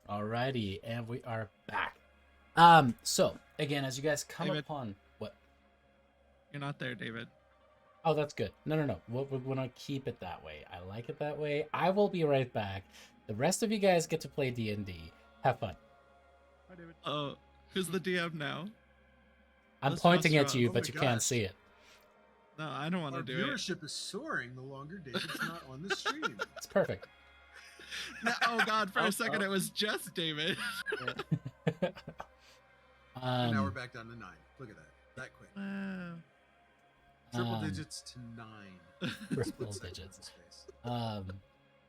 Alrighty, and we are back. So again, as you guys come David. upon what? You're not there, David. Oh, that's good. No. We're gonna keep it that way. I like it that way. I will be right back. The rest of you guys get to play D&D. Have fun. Hi, David. Oh, who's the DM now? I'm Let's pointing trust at Rob. you, Oh but my you can't gosh. see it. No, I don't want Our to do it. viewership is soaring the longer David's not on the stream. It's perfect. No, oh God, for Oh, a second it was just David. And now we're um, back down to 9. Look at that. That quick. Wow. Triple Um, digits to 9. triple Split second digits. in space.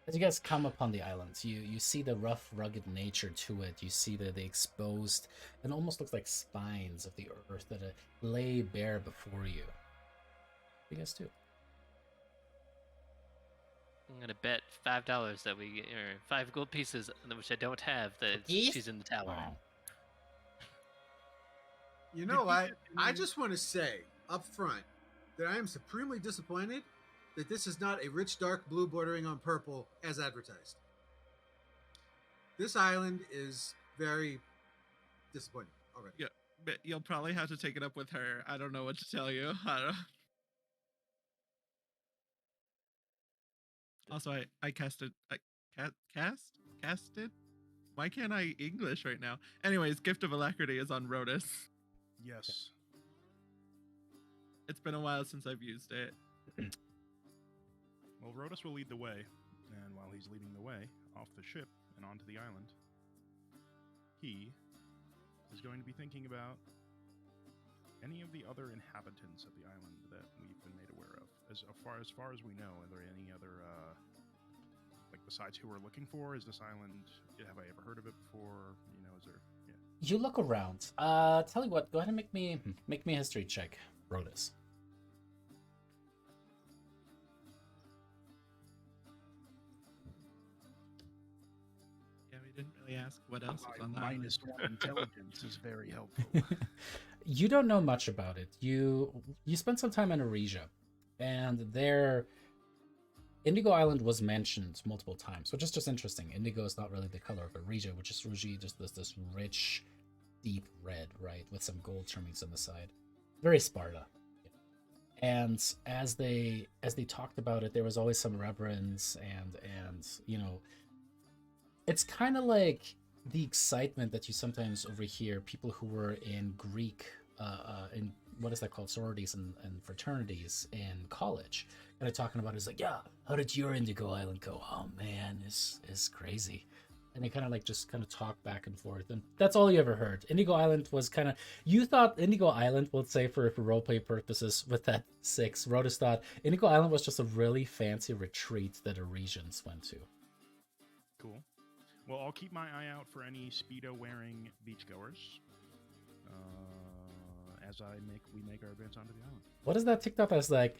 As you guys come upon the islands, you see the rough, rugged nature to it. You see the exposed, and almost looks like spines of the earth that lay bare before you. What do you guys do? I'm gonna bet $5 that we or 5 gold pieces, which I don't have, that Cookies? she's in the tower. Wow. You know what? I just want to say up front that I am supremely disappointed that this is not a rich dark blue bordering on purple as advertised. This island is very disappointing already. Yeah, but you'll probably have to take it up with her. I don't know what to tell you. I don't. Also, I casted. Casted. Why can't I English right now? Anyways, Gift of Alacrity is on Rotus. Yes. It's been a while since I've used it. Well, Rotus will lead the way, and while he's leading the way off the ship and onto the island, he is going to be thinking about any of the other inhabitants of the island that we've been made aware of. As far as we know, are there any other, like besides who we're looking for? Is this island? Have I ever heard of it before? You know, is there? Yeah. You look around. Tell you what, go ahead and make me a history check, Rotus. Yeah, we didn't really ask what else was on that. Minus one intelligence is very helpful. You don't know much about it. You spent some time in Aresia, and there Indigo Island was mentioned multiple times, which is just interesting. Indigo is not really the color of Aresia, which is usually just this rich, deep red, right, with some gold trimmings on the side. Very Sparta. And as they talked about it, there was always some reverence and you know, it's kind of like the excitement that you sometimes overhear people who were in Greek, in what is that called, sororities and fraternities in college, kind of talking about it. It's like, yeah, how did your Indigo Island go? Oh man, it's crazy. And they kind of like just kind of talk back and forth, and that's all you ever heard. Indigo Island was kind of, you thought Indigo Island, let's say for roleplay purposes with that 6, Rotus thought Indigo Island was just a really fancy retreat that Aresians went to. Cool. Well, I'll keep my eye out for any Speedo-wearing beachgoers as we make our advance onto the island. What is that TikTok that's like?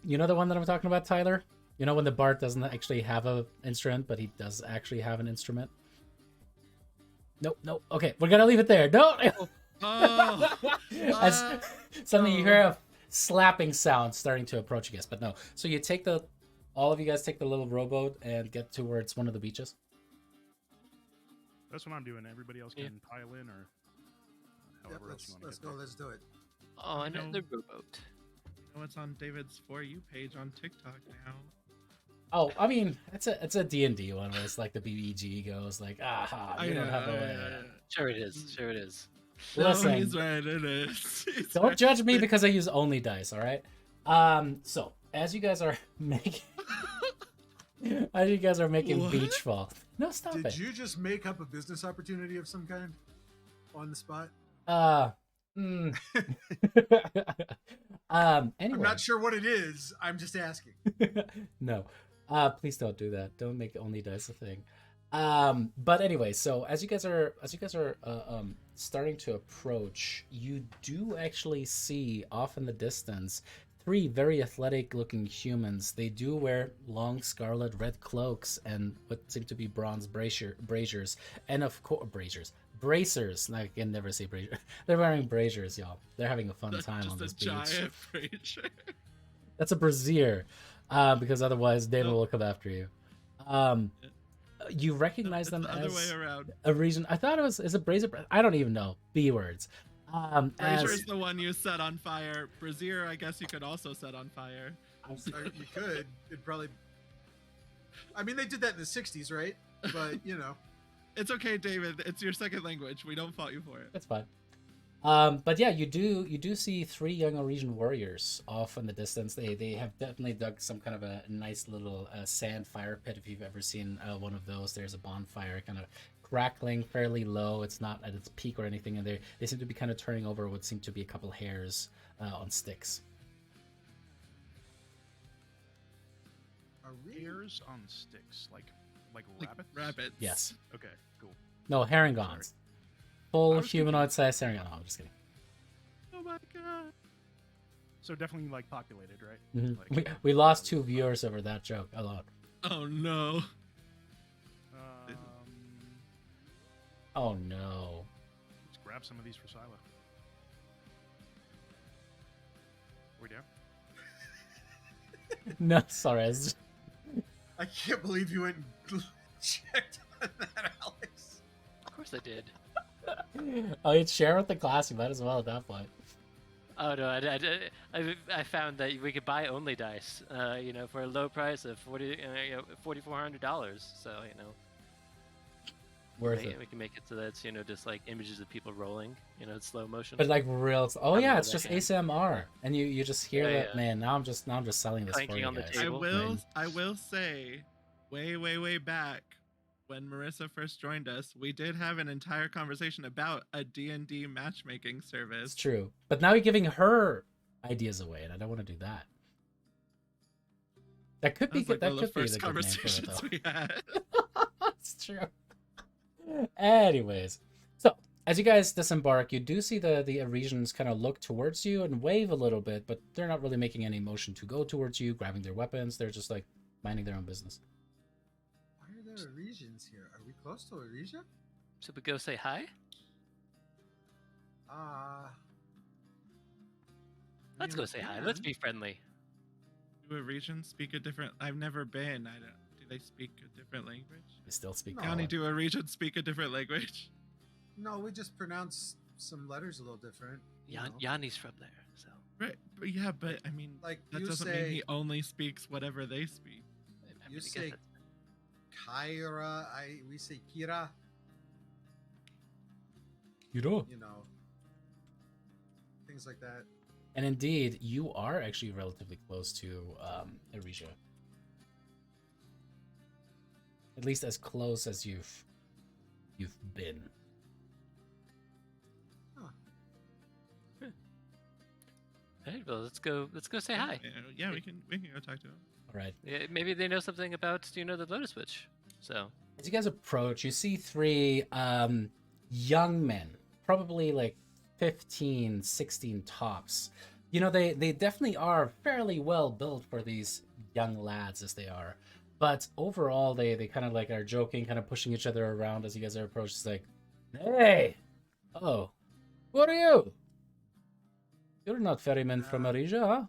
You know the one that I'm talking about, Tyler? You know when the Bard doesn't actually have an instrument, but he does actually have an instrument? Nope. Okay, we're gonna leave it there. No! Oh, As suddenly you hear a slapping sound starting to approach you guys, but no. So you take all of you guys take the little rowboat and get towards one of the beaches? That's what I'm doing. Everybody else can pile in, or Yep, however else you want to let's get go. there. Let's do it. Oh, another rowboat. you know what's on David's For You page on TikTok now? Oh, I mean, it's a D&D one where it's like the BBG goes like, aha, you don't have a way. Sure it is. Sure it is. Listen. No, he's right. It is. He's Don't right. judge me because I use only dice, all right? So as you guys are making What? Beachfall. No, stop Did it. you just make up a business opportunity of some kind on the spot? Anyway. I'm not sure what it is. I'm just asking. No. Please don't do that. Don't make only dice a thing. But anyway, so as you guys are starting to approach, you do actually see off in the distance 3 very athletic looking humans. They do wear long scarlet red cloaks and what seem to be bronze braziers, and of course bracers. I can never say brazier. They're wearing braziers, y'all. They're having a fun time on this Just a beach. giant brazier. That's a brazier, because otherwise David will come after you. You recognize It's them the other way as around. a region. I thought it was is it Brazier. I don't even know B words. Brazier As is the one you set on fire. Brazier, I guess you could also set on fire. Or you could. It'd probably. I mean, they did that in the '60s, right? But you know, It's okay, David. It's your second language. We don't fault you for it. That's fine. But yeah, you do see 3 young Norwegian warriors off in the distance. They have definitely dug some kind of a nice little sand fire pit. If you've ever seen one of those, there's a bonfire kind of crackling fairly low. It's not at its peak or anything, and they seem to be kind of turning over what seem to be a couple hairs on sticks. are we? Hairs on sticks, like rabbits. Rabbits. Yes. Okay, cool. No, herringons. Full I was humanoid-sized herringon. No, I'm just kidding. Oh my god. So definitely like populated, right? Mhm. Like, We lost 2 viewers over that joke alone. Oh no. Oh no. Let's grab some of these for Silo. We down? No, sorry. It's I can't believe you went and checked on that, Alex. Of course I did. oh, you'd share with the class. You might as well at that point. Oh no, I found that we could buy only dice, for a low price of $4,400. So Worth it. we can make it so that it's just like images of people rolling, slow motion. But like real. Oh I yeah, know it's that just game. ASMR, and you just hear Yeah, that. yeah. Man, now I'm just selling this for Clanking you on the guys. table. I will say, way back, when Marissa first joined us, we did have an entire conversation about a D&D matchmaking It's service. true, but now you're giving her ideas away, and I don't want to do that. That could That be was good. like That one of could the be first the good name for it, conversations though. we had. It's true. Anyways, so as you guys disembark, you do see the Arisians kind of look towards you and wave a little bit, but they're not really making any motion to go towards you, grabbing their weapons. They're just like minding their own business. Why are there Arisians here? Are we close to Arisia? Should we go say hi? Let's go say hi. Let's be friendly. Do a region speak a different? I've never been. I don't. Do they speak a different language? They still speak. No. Yanni, Common. do a region speak a different language? No, we just pronounce some letters a little different. you know? Yanni's from there, so Right. But yeah, but I mean, Like that you doesn't say, mean he only speaks whatever they speak. I you guess say that's- Kyra. We say Kira. You do. You know, things like that. And indeed, you are actually relatively close to Arisia. At least as close as you've been. All right, well, let's go say hi. Yeah, we can go talk to him. All right. Yeah, maybe they know something about the Lotus Witch. So As you guys approach, you see 3 young men, probably like 15, 16 tops. You know, they definitely are fairly well built for these young lads as they are. But overall, they kind of like are joking, kind of pushing each other around as you guys are approaching. It's like, hey, oh, what are you? You're not ferryman from Arisia, huh?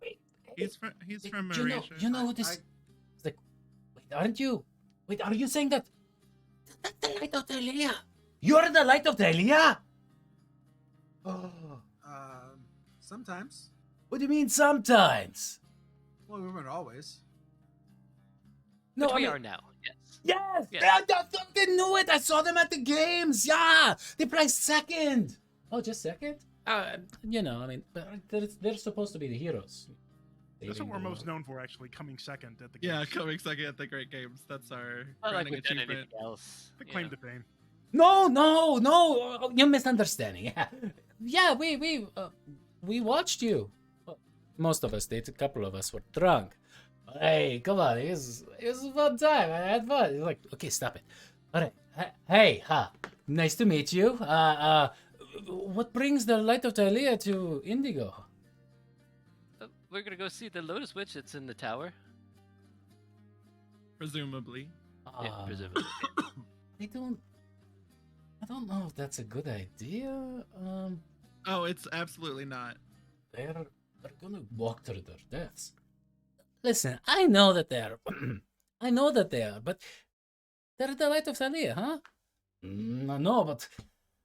Wait, He's from you know, Malaysia. you know who this? It's like, wait, aren't you? Wait, are you saying that? That's the light of Thylea. You're the light of Thylea. Oh, Sometimes. what do you mean sometimes? Well, we weren't always. No, which I we mean, are now. Yes. yes, Yes. they knew it. I saw them at the games. Yeah, they placed second. Oh, just second? You know, I mean, but they're supposed to be the heroes. That's Saving what we're the most world. known for, actually, coming second at the Yeah, games. coming second at the Great Games. That's our Not like crowning we've done achievement. anything else. The you claim know. to fame. No, you're misunderstanding. Yeah, we watched you. Well, most of us did. A couple of us were drunk. Hey, come on, it was a fun time. I had fun. He's like, okay, stop it. All right, hey, nice to meet you. What brings the light of Thylea to Indigo? We're gonna go see the Lotus Witch. It's in the tower. Presumably. Yeah, Uh, presumably. I don't know if that's a good idea. Oh, it's absolutely not. They're gonna walk to their deaths. Listen, I know that they are, but They're the light of Thylea, huh? No, but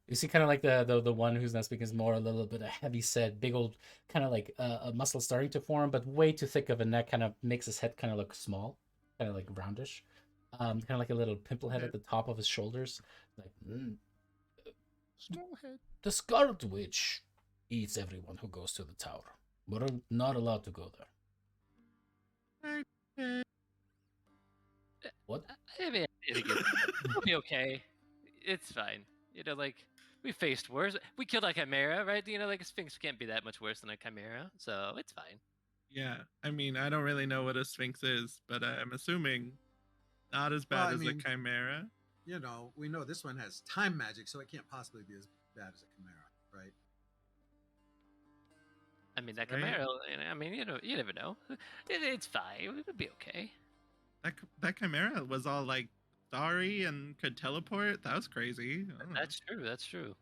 you see, kind of like the one who's not speaking is more a little bit of heavy set, big old kind of like a muscle starting to form, but way too thick of a neck. Kind of makes his head kind of look small, kind of like roundish, kind of like a little pimple head at the top of his shoulders. Like Small head. the Scarlet Witch eats everyone who goes to the tower. We're not allowed to go there. What? I mean, I think it'll be okay. It's fine. You know, like we faced worse. We killed a chimera, right? You know, like a sphinx can't be that much worse than a chimera, so it's fine. Yeah, I mean, I don't really know what a sphinx is, but I'm assuming not as bad as a chimera. You know, we know this one has time magic, so it can't possibly be as bad as a chimera, right? I mean, that chimera. I mean, you know, you never know. It's fine. It'll be okay. That chimera was all like starry and could teleport. That was crazy. That's true. That's true.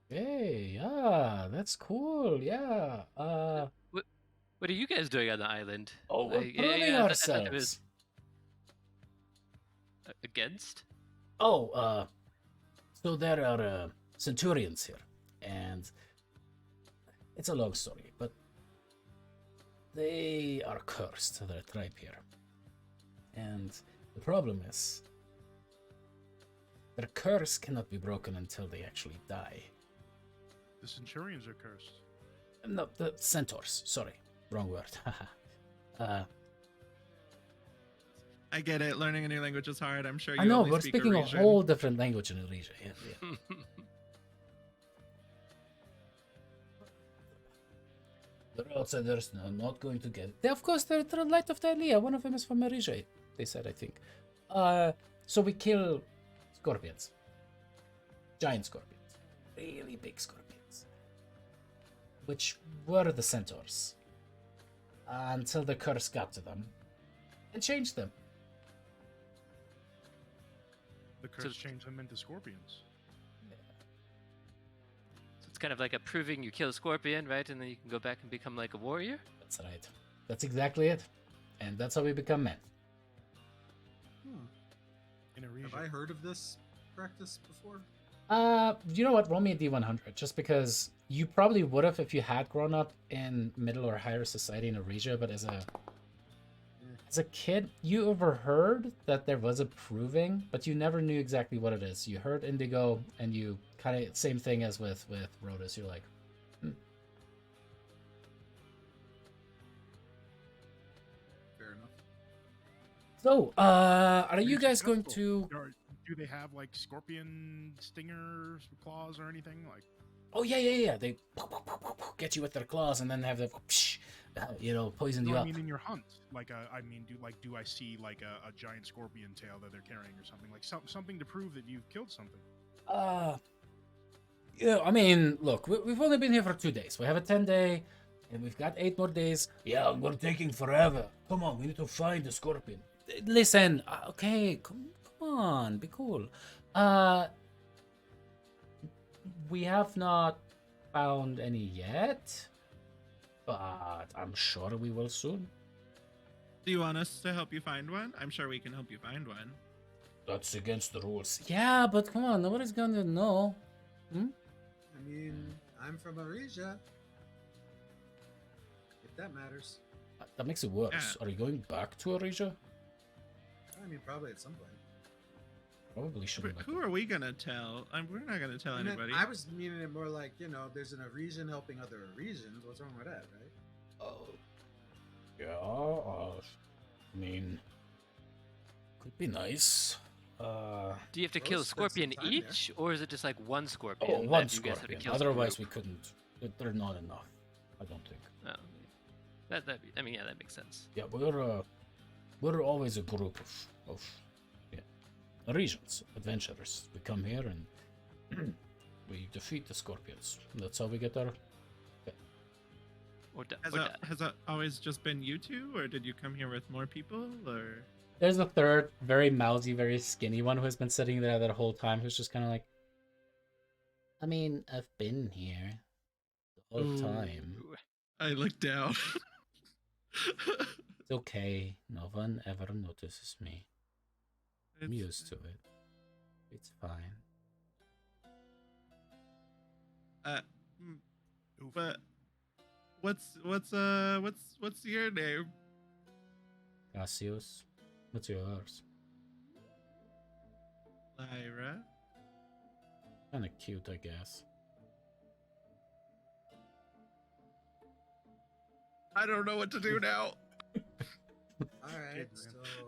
Hey, yeah, that's cool. Yeah. What are you guys doing on the island? Oh, we're proving ourselves. It was against? Oh, so there are centurions here, and it's a long story, but they are cursed, their tribe here. And the problem is, their curse cannot be broken until they actually die. The Centurions are cursed. No, the centaurs. Sorry, wrong word. I get it. Learning a new language is hard. I'm sure you I know, only we're speak speaking Oresian. a whole different language in Odyssey. Yeah. The outsiders are not going to get it. Of course, they're the light of Thylea. One of them is from Marija, they said, I think. So we kill scorpions. Giant scorpions. Really big scorpions. Which were the centaurs. Until the curse got to them. And changed them. The curse changed them into scorpions. So it's kind of like a proving you kill a scorpion, right? And then you can go back and become like a warrior? That's right. That's exactly it. And that's how we become men. In a region. Have I heard of this practice before? You know what? Roll me a D100, just because you probably would have if you had grown up in middle or higher society in Eurasia, but as a kid, you overheard that there was a proving, but you never knew exactly what it is. You heard indigo, and you kind of same thing as with Rhodas. You're like, Fair enough. So, are you guys going successful. to? Do they have like scorpion stingers, claws, or anything like? Oh yeah. They get you with their claws, and then have the, poison you No, I up. mean in your hunt. Like, do I see like a giant scorpion tail that they're carrying or something? Like something to prove that you've killed something. Yeah. I mean, look, we've only been here for 2 days. We have a 10-day, and we've got 8 more days. Yeah, we're taking forever. Come on, we need to find the scorpion. Listen, okay, come on, be cool. We have not found any yet, but I'm sure we will soon. Do you want us to help you find one? I'm sure we can help you find one. That's against the rules. Yeah, but come on, nobody's gonna know. I mean, I'm from Arisia. If that matters. That makes it worse. Yeah. Are you going back to Arisia? I mean, probably at some point. Probably shouldn't. Who are we gonna tell? We're not gonna tell anybody. I was meaning it more like, there's an Arisian helping other Arisians. What's wrong with that, right? Oh. Yeah, I mean, could be nice. Do you have to kill a Rose spent some scorpion time each, or is it just like one scorpion? Oh, one that you guys have to scorpion. kill as a Otherwise, group? we couldn't. They're not enough. I don't think. Oh, that makes sense. Yeah, we're always a group of regions, adventurers. We come here and we defeat the scorpions. That's how we get our. Has that always just been you two, or did you come here with more people, or? There's a third, very mousy, very skinny one who has been sitting there that whole time, who's just kind of like, I mean, I've been here the whole time. I look down. It's okay. No one ever notices me. I'm used to it. It's fine. Oof. But what's your name? Cassius, what's yours? Lyra. Kinda cute, I guess. I don't know what to do now. All right.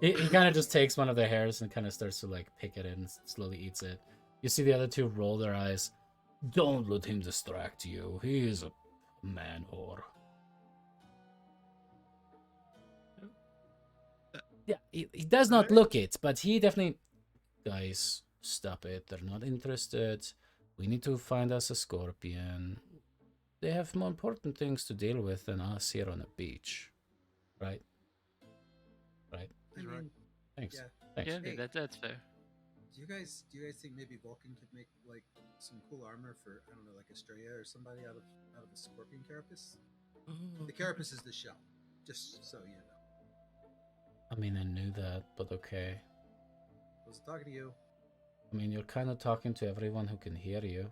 Good, So He kind of just takes one of the hairs and kind of starts to like pick it and slowly eats it. You see the other two roll their eyes. Don't let him distract you. He is a man whore. Yeah, he does not look it, but he definitely... Guys, stop it. They're not interested. We need to find us a scorpion. They have more important things to deal with than us here on the beach. Right? Right? I mean, Thanks. yeah. Thanks. Yeah, Hey. that's fair. Do you guys think maybe Vulcan could make like some cool armor for, I don't know, like Estrella or somebody out of a scorpion carapace? The carapace is the shell, just so you know. I mean, I knew that, but okay. I was talking to you. I mean, you're kind of talking to everyone who can hear you.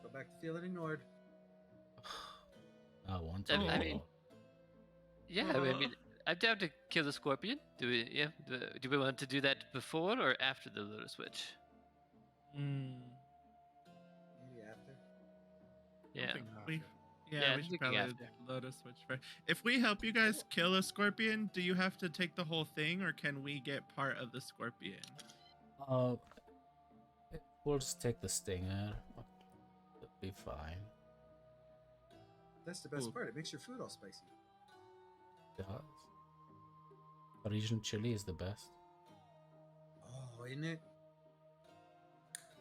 Go back to feeling ignored. I want I to. mean- I mean- Yeah, I mean, I'm down to kill the scorpion. Do we? Yeah. Do we want to do that before or after the Lotus Switch? Mm, Maybe after. Yeah. Something we, after. yeah, Yeah, we should thinking probably after. Lotus Switch first. If we help you guys kill a scorpion, do you have to take the whole thing, or can we get part of the scorpion? We'll just take the stinger. It'll be fine. That's the best Ooh. part. It makes your food all spicy. It does. Parisian chili is the best. Oh, isn't it?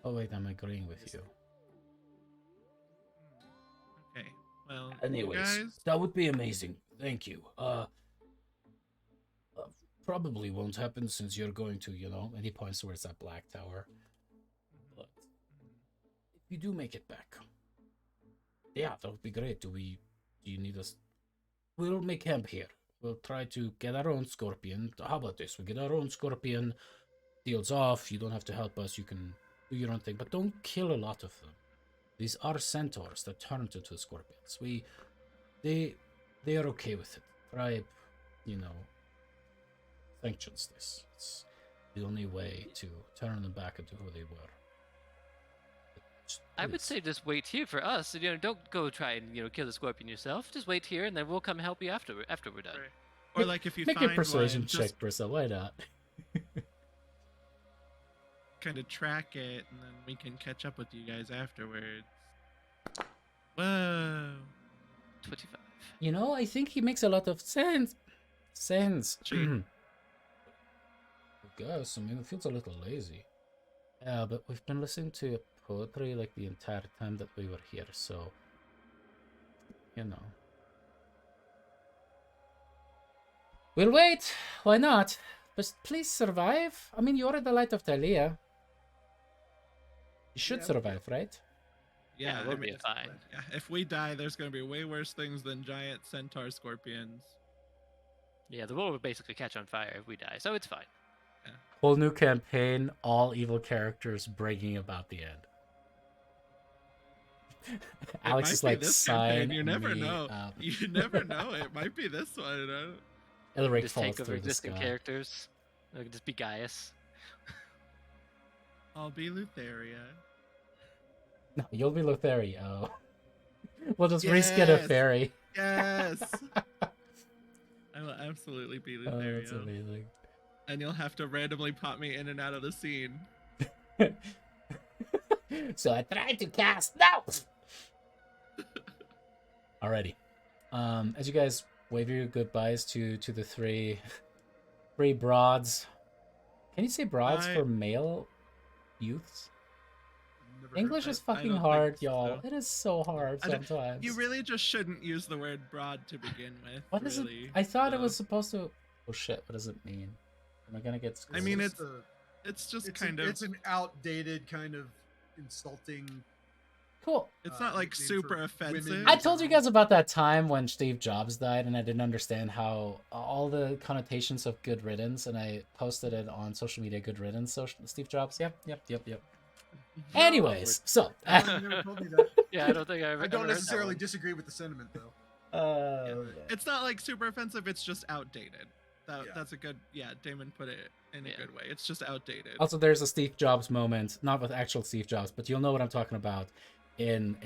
Oh wait, I'm agreeing with you. Okay. Well, Anyways, you guys, that would be amazing. Thank you. Probably won't happen since you're going to, and he points towards that black tower. But if you do make it back, yeah, that would be great. Do you need us? We'll make camp here. We'll try to get our own scorpion. How about this? We get our own scorpion. Deals off. You don't have to help us. You can do your own thing, but don't kill a lot of them. These are centaurs that turned into scorpions. They are okay with it. Tribe, sanctions this. It's the only way to turn them back into who they were. I would say just wait here for us. Don't go try and kill the scorpion yourself. Just wait here, and then we'll come help you after we're done. or like if you make find a persuasion one, check, just Brissa. Why not? kind of track it, and then we can catch up with you guys afterwards. Whoa. 25. I think he makes a lot of sense. Gee. I guess. I mean, it feels a little lazy. Yeah, but we've been listening to poetry like the entire time that we were here, so we'll wait. Why not? But please survive. I mean, you're at the light of Thylea. You should Yeah, survive, right? Yeah, we'll I mean, be fine. yeah, if we die, there's going to be way worse things than giant centaur scorpions. Yeah, the world will basically catch on fire if we die, so it's fine. Whole new campaign, all evil characters bringing about the end. Alex It is might be like, this campaign, sign you never me know. up. You never know. It might be this one. Elric Just falls take over through the existing sky. characters. We can just be Gaius. I'll be Lutheria. No, you'll be Lothario. We'll just reskin a Yes! fairy. Yes. I will absolutely be Oh, that's Lutheria. amazing. And you'll have to randomly pop me in and out of the scene. So I tried to cast now. Alrighty. As you guys wave your goodbyes to the three broads. Can you say broads I- for male youths? Never heard English that. is I fucking don't hard, think y'all. so. It is so hard I don't- sometimes. You really just shouldn't use the word broad to begin with. What is really, it? I thought it so- was supposed to. Oh shit! What does it mean? Am I gonna get? I mean, schooled? it's just it's kind of. it's an outdated kind of insulting. Cool. It's not like nickname super for offensive. women. I told you guys about that time when Steve Jobs died, and I didn't understand how all the connotations of good riddance, and I posted it on social media. Good riddance, Steve Jobs. Yep. Anyways, so No, you never told me that. Yeah, I don't think I ever I don't heard that necessarily one. disagree with the sentiment, though. It's not like super offensive. It's just outdated. Yeah. That's a good. Yeah, Damon put it in a Yeah. good way. It's just outdated. Also, there's a Steve Jobs moment, not with actual Steve Jobs, but you'll know what I'm talking about in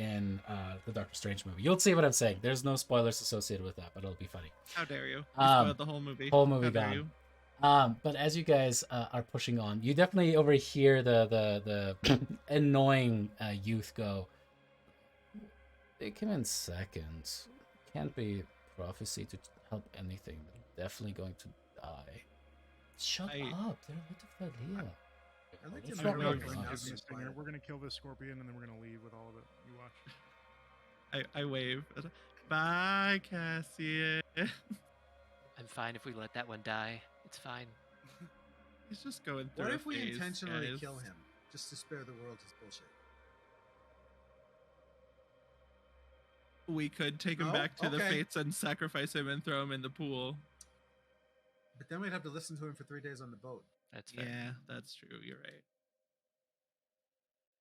the Doctor Strange movie. You'll see what I'm saying. There's no spoilers associated with that, but it'll be funny. How dare you? You Um, spoiled the whole movie. Whole movie How dare gone. you? But as you guys are pushing on, you definitely overhear the annoying youth go, "They came in second. Can't be prophecy to help anything. They're definitely going to die. Shut up! They're with the Thylea." I'd like to It's know not what really Green fun. House Give me a is stinger. like. We're gonna kill this scorpion and then we're gonna leave with all of it. You watch. I wave. Bye, Cassian. I'm fine if we let that one die. It's fine. He's just going through. What a if we phase, intentionally guys. kill him just to spare the world his bullshit? We could take him No? back to the Okay. fates and sacrifice him and throw him in the pool. But then we'd have to listen to him for 3 days on the boat. That's fair. Yeah, that's true. You're right.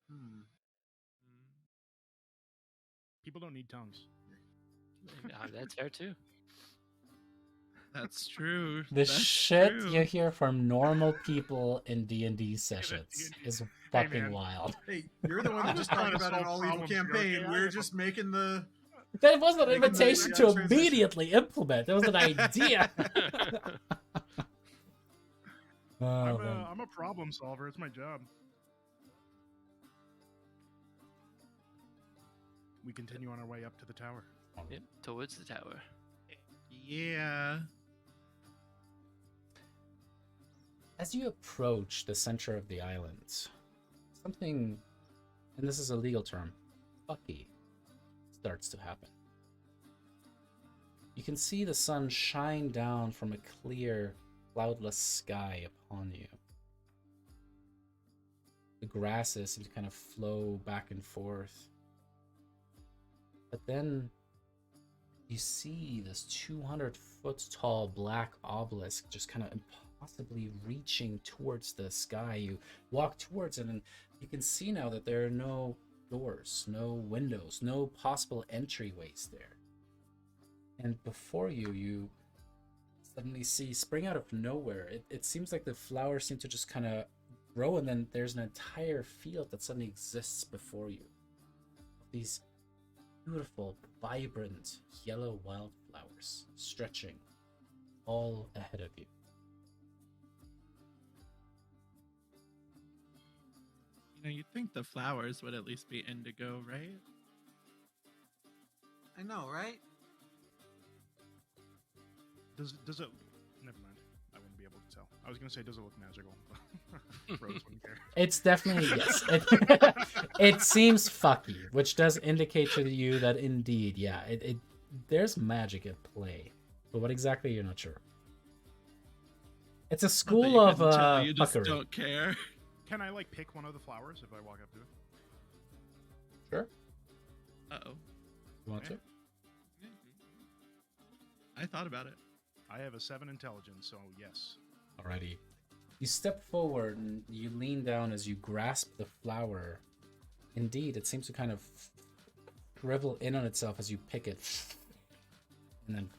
Hmm. People don't need tongues. That's fair too. That's true. The That's shit true. you hear from normal people in D&D sessions D&D. is fucking man. wild. Hey, you're the one that I'm just just trying talked to about an solve all-evil problems here, campaign. okay? I We're have a- just making the... That wasn't an Making the invitation to transition. immediately implement. It was an idea. Oh, man. I'm a problem solver. It's my job. We continue on our way up to the tower. Yep, towards the tower. Yeah. As you approach the center of the island, something, and this is a legal term, fucky, starts to happen. You can see the sun shine down from a clear, cloudless sky upon you. The grasses seem to kind of flow back and forth. But then you see this 200-foot tall black obelisk just kind of impossibly reaching towards the sky. You walk towards it and you can see now that there are no doors, no windows, no possible entryways there. And before you, you suddenly see, spring out of nowhere, it seems like the flowers seem to just kind of grow, and then there's an entire field that suddenly exists before you. These beautiful, vibrant, yellow wildflowers stretching all ahead of you. You know, you'd think the flowers would at least be indigo, right? I know, right? Does it? Never mind. I wouldn't be able to tell. I was gonna say, does it look magical? Rose wouldn't care. It's definitely, yes. It seems fucky, which does indicate to you that indeed, yeah, there's magic at play. But what exactly, you're not sure. It's a school of you just fuckery. don't care. Can I like pick one of the flowers if I walk up to it? Sure. Uh-oh. You want to? I thought about it. I have a 7 intelligence, so yes. Alrighty. You step forward and you lean down as you grasp the flower. Indeed, it seems to kind of shrivel in on itself as you pick it, and then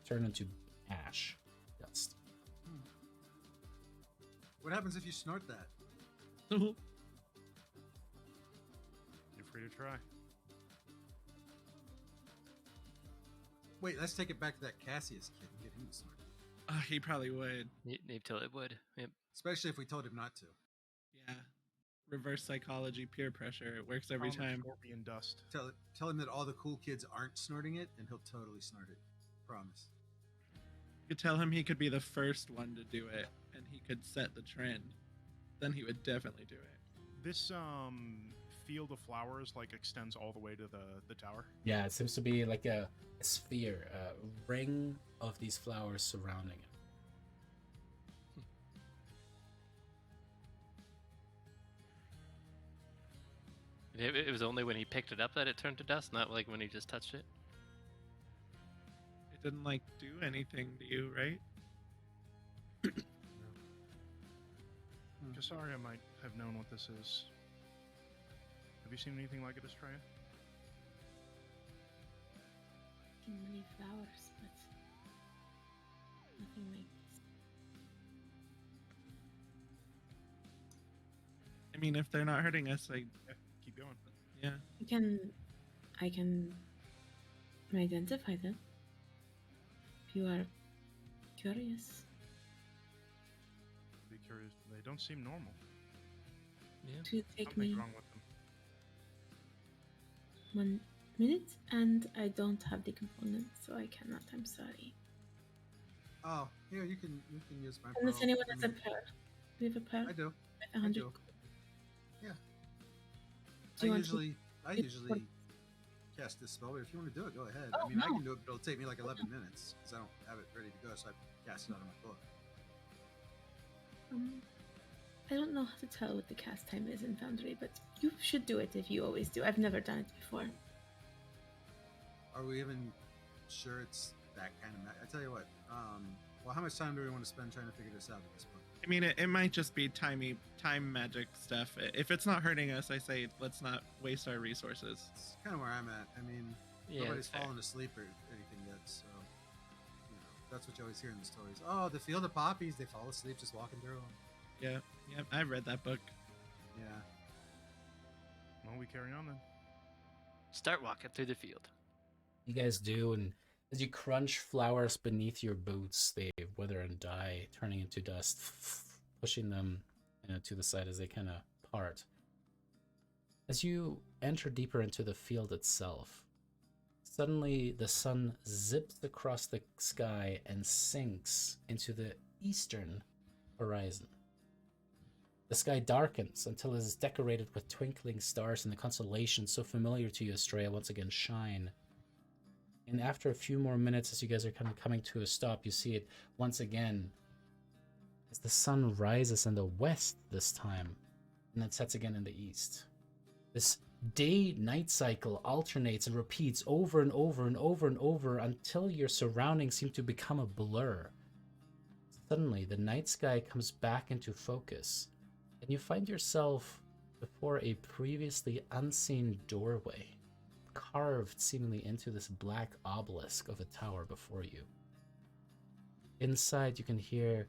turn into ash dust. What happens if you snort that? You're free to try. Wait, let's take it back to that Cassius kid and get him to snort. He probably would. Need till it would. Yep. Especially if we told him not to. Yeah. Reverse psychology, peer pressure. It works every Call him time. Scorpion dust. Tell him that all the cool kids aren't snorting it, and he'll totally snort it. Promise. You could tell him he could be the first one to do it, and he could set the trend. Then he would definitely do it. This field of flowers like extends all the way to the tower. Yeah, it seems to be like a sphere, a ring of these flowers surrounding it. It was only when he picked it up that it turned to dust, not like when he just touched it. It didn't like do anything to you, right? Casaria might have known what this is. Have you seen anything like it, Estrella? Seen many flowers, but nothing like this. I mean, if they're not hurting us, like, Yeah, keep going. yeah. I can identify them. If you are curious. Be curious. They don't seem normal. Yeah. To take Something's me wrong with them. 1 minute, and I don't have the components, so I cannot. I'm sorry. Oh, here you can use my. Unless pearl. anyone I has a mean, pearl. We have a pearl. I do. Like 100. do. Yeah. Do you want to- I usually cast this spell, but if you want to do it, go ahead. Oh, I mean, I no. can do it, but it'll take me like 11 minutes because I don't have it ready to go, so I cast it out of my book. I don't know how to tell what the cast time is in Foundry, but you should do it if you always do. I've never done it before. Are we even sure it's that kind of? I tell you what. Well, how much time do we want to spend trying to figure this out at this point? I mean, it might just be time magic stuff. If it's not hurting us, I say let's not waste our resources. It's kind of where I'm at. I mean, Yeah, nobody's that's fair. fallen asleep or anything yet, so you know that's what you always hear in the stories. Oh, the field of poppies, they fall asleep just walking through them. Yeah, I've read that book. Yeah. Well, we carry on then. Start walking through the field. You guys do, and as you crunch flowers beneath your boots, they wither and die, turning into dust, pushing them to the side as they kind of part. As you enter deeper into the field itself, suddenly the sun zips across the sky and sinks into the eastern horizon. The sky darkens until it is decorated with twinkling stars, and the constellations so familiar to you, Estrella, once again shine. And after a few more minutes, as you guys are kind of coming to a stop, you see it once again as the sun rises in the west this time, and then sets again in the east. This day-night cycle alternates and repeats over and over and over and over until your surroundings seem to become a blur. Suddenly, the night sky comes back into focus, and you find yourself before a previously unseen doorway, carved seemingly into this black obelisk of a tower before you. Inside, you can hear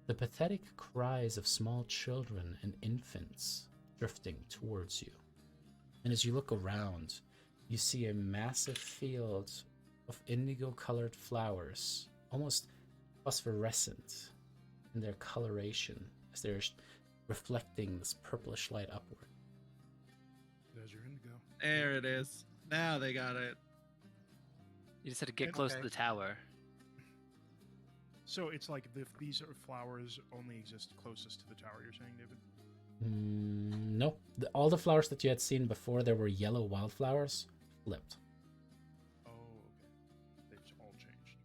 the pathetic cries of small children and infants drifting towards you. And as you look around, you see a massive field of indigo-colored flowers, almost phosphorescent in their coloration as they're reflecting this purplish light upward. There's your indigo. There it is. Now they got it. You just had to get close to Okay. the tower. So it's like these are flowers only exist closest to the tower, you're saying, David? No. All the flowers that you had seen before, there were yellow wildflowers, flipped. Oh, okay. They've all changed.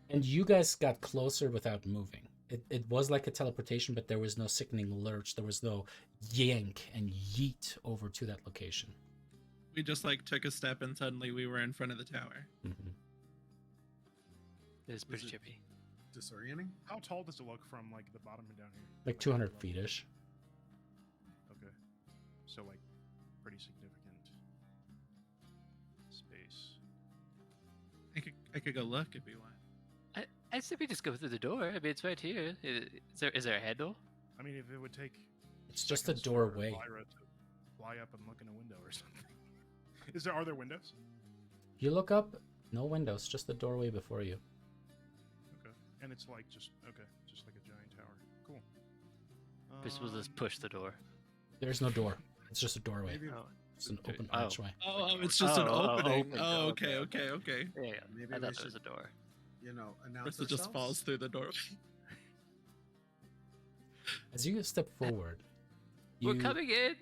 And you guys got closer without moving. It was like a teleportation, but there was no sickening lurch. There was no yank and yeet over to that location. We just like took a step and suddenly we were in front of the tower. Mm-hmm. It is pretty it- chippy. Disorienting. How tall does it look from like the bottom and down here? Like 200 feet-ish. Okay. So like pretty significant space. I could go look if you want. I say we just go through the door. I mean, it's right here. Is there a handle? I mean, if it would take It's just a seconds for doorway. Lyra to fly up and look in a window or something. Are there windows? You look up, no windows, just the doorway before you. Okay. And it's like just like a giant tower. Cool. Just we'll just push the door. There's no door. It's just a doorway. Maybe, Oh, It's an Okay. open Oh. archway. Oh, it's just an Oh, opening. open. Oh, Oh, okay, okay, okay. yeah. maybe I we thought there should, was a door. announce Krista just falls ourselves? through the doorway. As you step forward, We're coming in.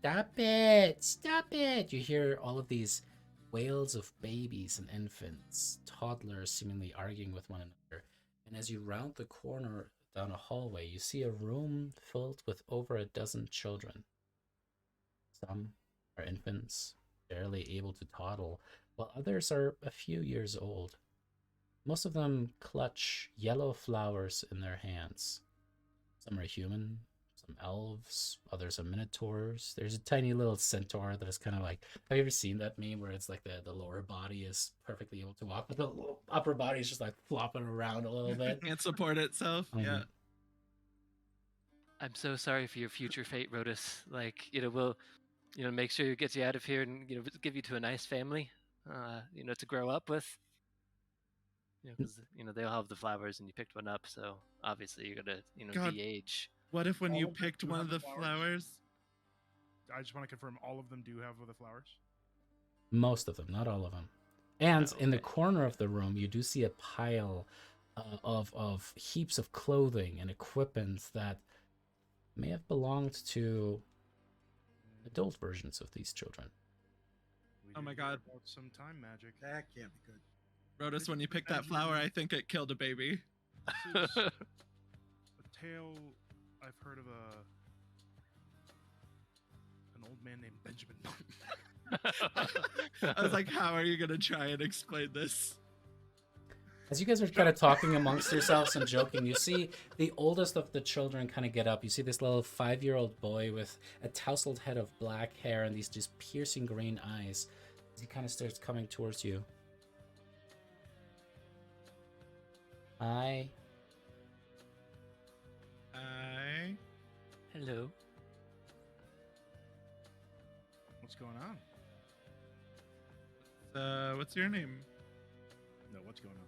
Stop it! Stop it! You hear all of these wails of babies and infants, toddlers seemingly arguing with one another. And as you round the corner down a hallway, you see a room filled with over a dozen children. Some are infants, barely able to toddle, while others are a few years old. Most of them clutch yellow flowers in their hands. Some are human, some elves, others are minotaurs. There's a tiny little centaur that is kind of like, have you ever seen that meme where it's like the lower body is perfectly able to walk, but the upper body is just like flopping around a little bit? Can't support itself. Yeah. I'm so sorry for your future fate, Rotus. Like, we'll, make sure it gets you out of here and, give you to a nice family, to grow up with. Because, they all have the flowers and you picked one up, so obviously you're going to, God. de-age. What if when All you of them picked do one have of the the flowers? flowers? I just want to confirm all of them do have the flowers. Most of them, not all of them. And Oh, in the okay. corner of the room, you do see a pile of heaps of clothing and equipment that may have belonged to adult versions of these children. We Oh did my hear God. about some time magic. That can't be good. Rotus, when you picked that flower, I think it killed a baby. This is a tale I've heard of an old man named Benjamin. I was like, how are you going to try and explain this? As you guys are kind of talking amongst yourselves and joking, you see the oldest of the children kind of get up. You see this little 5-year-old boy with a tousled head of black hair and these just piercing green eyes. He kind of starts coming towards you. Hi. Hello. What's going on? What's your name? No, what's going on?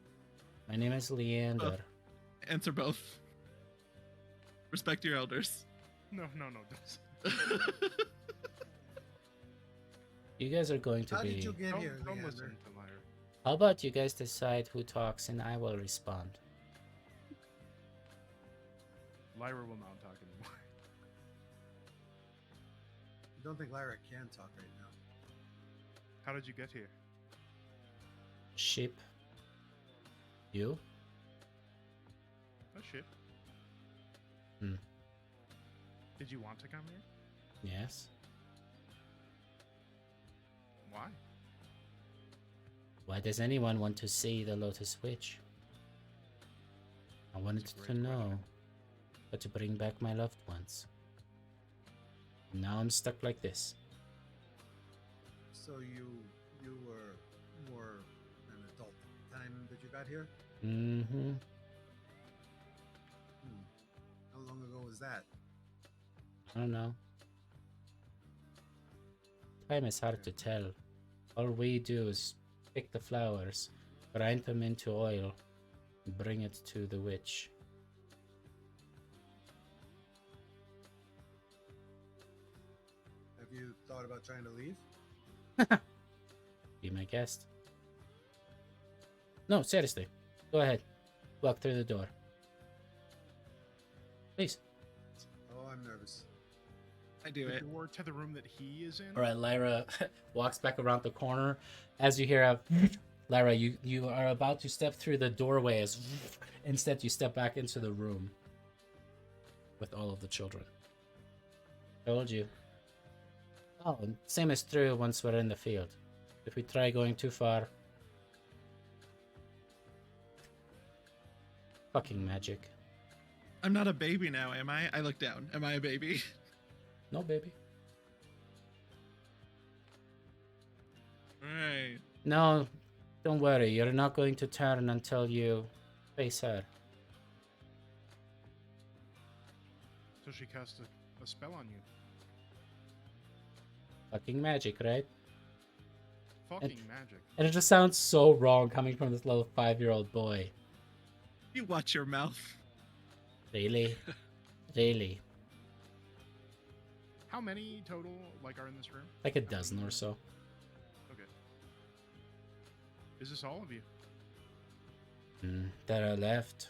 My name is Leander. Answer both. Respect your elders. No. Don't. You guys are going to How be... did you get here, Don't Leander? listen to Lyra. How about you guys decide who talks and I will respond? Lyra will not talk anymore. I don't think Lyra can talk right now. How did you get here? Ship. You? A ship. Hmm. Did you want to come here? Yes. Why? Why does anyone want to see the Lotus Witch? I wanted That's a to great know, question. but to bring back my loved ones. Now I'm stuck like this. So you were more an adult at the time that you got here? Mm-hmm. How long ago was that? I don't know. Time is hard to tell. All we do is pick the flowers, grind them into oil, and bring it to the witch. Have you thought about trying to leave? Be my guest. No, seriously. Go ahead. Walk through the door. Please. Oh, I'm nervous. I do The it. door to the room that he is in? Alright, Lyra walks back around the corner. As you hear a... Lyra, you are about to step through the doorway as... Instead, you step back into the room. With all of the children. Told you. Oh, and same is true once we're in the field. If we try going too far... Fucking magic. I'm not a baby now, am I? I look down. Am I a baby? No, baby. Alright. No, don't worry. You're not going to turn until you face her. So she cast a spell on you. Fucking magic, right? Fucking magic. And it just sounds so wrong coming from this little 5-year-old boy. You watch your mouth. Really? Really? How many total are in this room? Like a dozen or so. Okay. Is this all of you? That are left.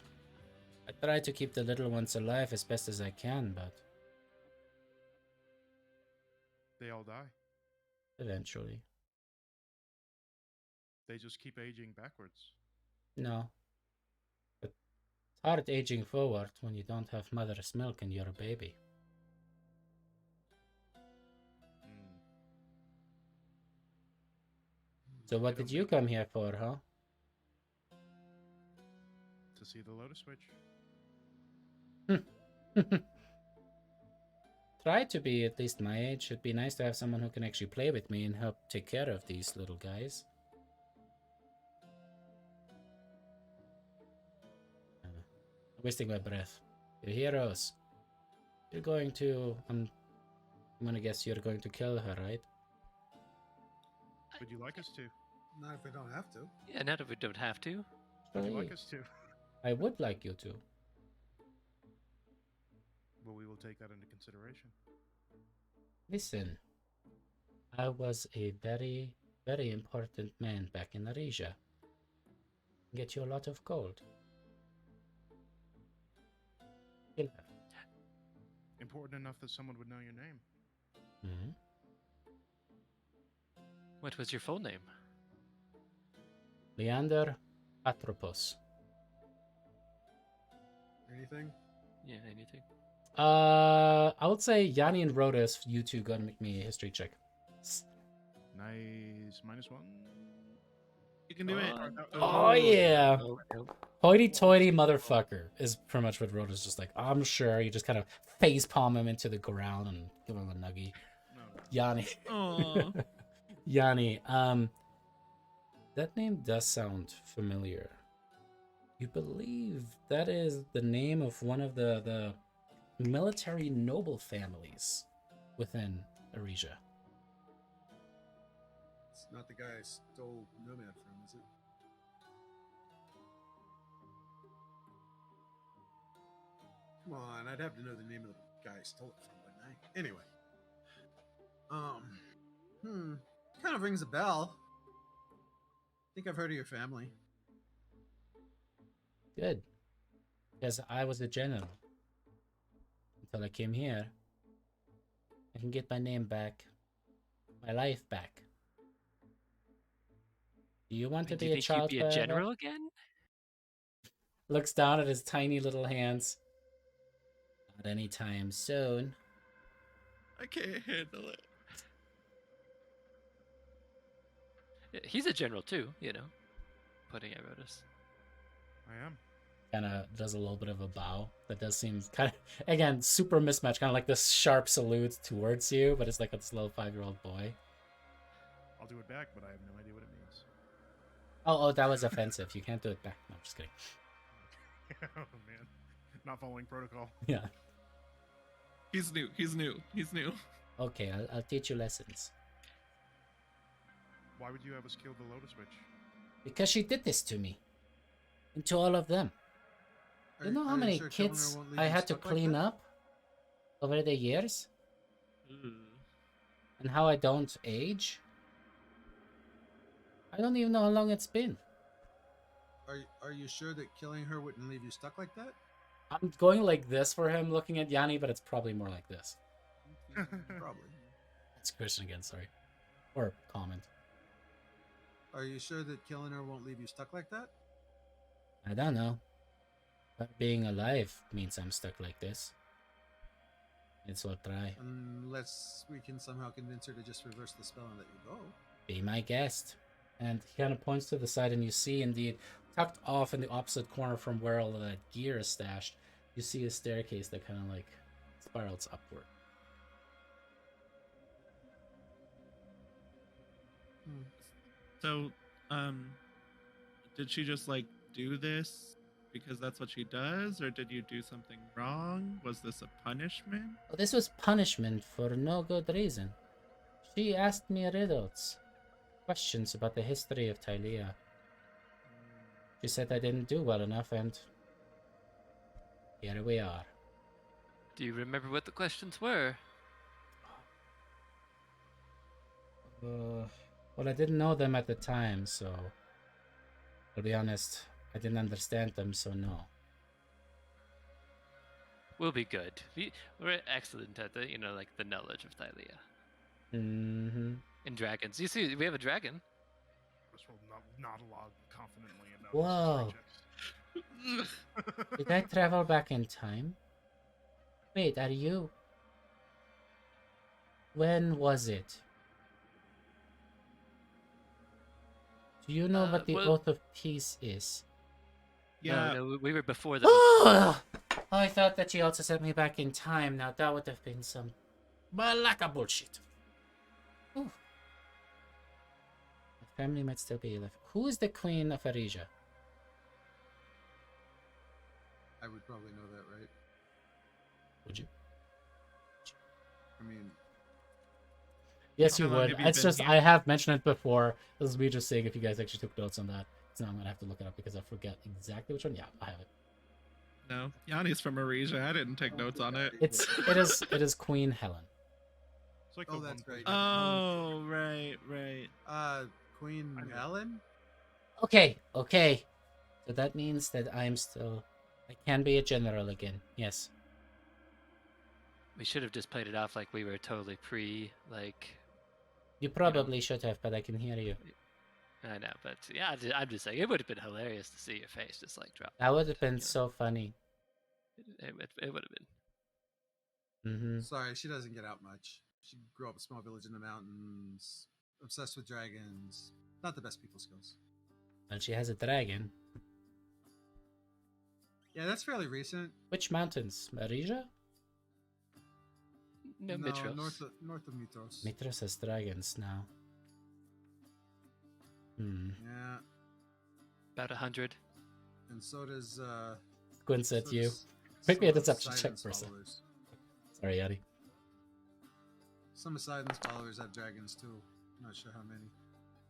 I try to keep the little ones alive as best as I can, but They all die. eventually. They just keep aging backwards. No. But it's hard aging forward when you don't have mother's milk and you're a baby. Hmm. So what They did don't you make- come here for, huh? To see the Lotus Switch. Try to be at least my age. It'd be nice to have someone who can actually play with me and help take care of these little guys. I'm wasting my breath. You're heroes. You're going to... I'm gonna guess you're going to kill her, right? Would you like us to? Not if we don't have to. Yeah, not if we don't have to. Would you Surely. like us to? I would like you to. Well, we will take that into consideration. Listen, I was a very, very important man back in Arisia. Get you a lot of gold. Kill her. Important enough that someone would know your name. Mhm. What was your full name? Leander Atropos. Anything? Yeah, anything. I would say Yanni and Rhodas, you two go and make me a history check. Nice. -1. You can do it. Oh yeah! Oh, oh. Hoity-toity motherfucker is pretty much what Rhoda's just like, I'm sure. You just kind of face palm him into the ground and give him a nuggie. No. Yanni. Aw. Yanni, that name does sound familiar. You believe that is the name of one of the military noble families within Arisia. It's not the guy I stole Nomad from, is it? Come on, I'd have to know the name of the guy I stole it from, wouldn't I? Anyway. Kind of rings a bell. I think I've heard of your family. Good. Because I was a general. Until I came here. I can get my name back. My life back. Do you want to Do be you a think child you'd be a forever? general again? Looks down at his tiny little hands. Not anytime soon. I can't handle it. Yeah, he's a general too, you know. Putting at Rhodas. I am. Kind of does a little bit of a bow. That does seem kind of, again, super mismatched. Kind of like this sharp salute towards you, but it's like this little 5-year-old boy. I'll do it back, but I have no idea what it means. Oh, that was offensive. You can't do it back. No, I'm just kidding. Oh man, not following protocol. Yeah. He's new. He's new. He's new. Okay, I'll teach you lessons. Why would you have us kill the Lotus Witch? Because she did this to me. And to all of them. You know how many kids I had to clean up over the years? And how I don't age? I don't even know how long it's been. Are you sure that killing her wouldn't leave you stuck like that? I'm going like this for him looking at Yanni, but it's probably more like this. Probably. It's Christian again, sorry. Or comment. Are you sure that killing her won't leave you stuck like that? I don't know. But being alive means I'm stuck like this. It's all try. Unless we can somehow convince her to just reverse the spell and let you go. Be my guest. And he kind of points to the side, and you see, indeed, tucked off in the opposite corner from where all of that gear is stashed, you see a staircase that kind of like spirals upward. So, did she just like do this because that's what she does, or did you do something wrong? Was this a punishment? Well, this was punishment for no good reason. She asked me riddles, questions about the history of Thylea. She said I didn't do well enough, and here we are. Do you remember what the questions were? Well, I didn't know them at the time, so I'll be honest, I didn't understand them, so no. We'll be good. We're excellent at the, like the knowledge of Thylea Mm-hmm. and dragons. You see, we have a dragon. This will nod along confidently about Whoa. Did I travel back in time? Wait, are you... When was it? Do you know what the well- Oath of Peace is? Yeah. No, we were before the. Oh, I thought that you also sent me back in time. Now that would have been some balaka bullshit. Ooh. My family might still be alive. Who is the Queen of Arisia? I would probably know that, right? Would you? I mean, Yes, How you long would. have you It's been just here? I have mentioned it before. This is me just saying if you guys actually took notes on that. So now I'm gonna have to look it up because I forget exactly which one. Yeah, I have it. No, Yanni's from Arisia. I didn't take notes on it. It is Queen Helen. It's like Oh, the that's one right. person- Oh, right. Queen I know. Helen? Okay. So that means that I can be a general again. Yes. We should have just played it off like we were totally like. You probably should have, but I can hear you. I know, but yeah, I'm just saying it would have been hilarious to see your face just like drop. That would have been Yeah. so funny. It would have been. Mm-hmm. Sorry, she doesn't get out much. She grew up in a small village in the mountains, obsessed with dragons. Not the best people skills. And she has a dragon. Yeah, that's fairly recent. Which mountains? Marija? No, Mitros. north of Mitros. Mitros has dragons now. Yeah, About 100. and so does Squints at so you. does- Make me a so does deception check Poseidon's for a second. followers. Sorry, Yadi. Some of Poseidon's followers have dragons too. Not sure how many.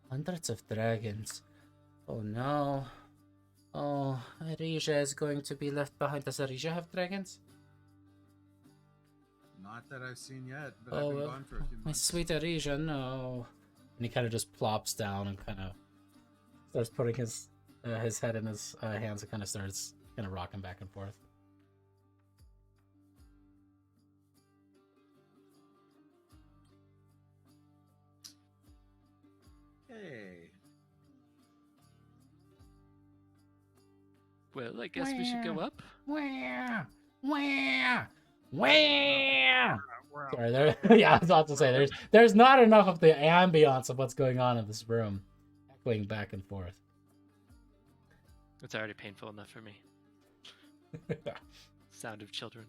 Hundreds of dragons. Oh no. Oh, Arisia is going to be left behind. Does Arisia have dragons? Not that I've seen yet, but I've Oh, been gone for a few my months. sweet Arisia, no. And he kind of just plops down and kind of starts putting his head in his hands and kind of starts kind of rocking back and forth. Hey, Well, I guess we should go up. Where? We're out. Sorry, there. Yeah, I was about to say there's not enough of the ambiance of what's going on in this room, echoing back and forth. It's already painful enough for me. Sound of children.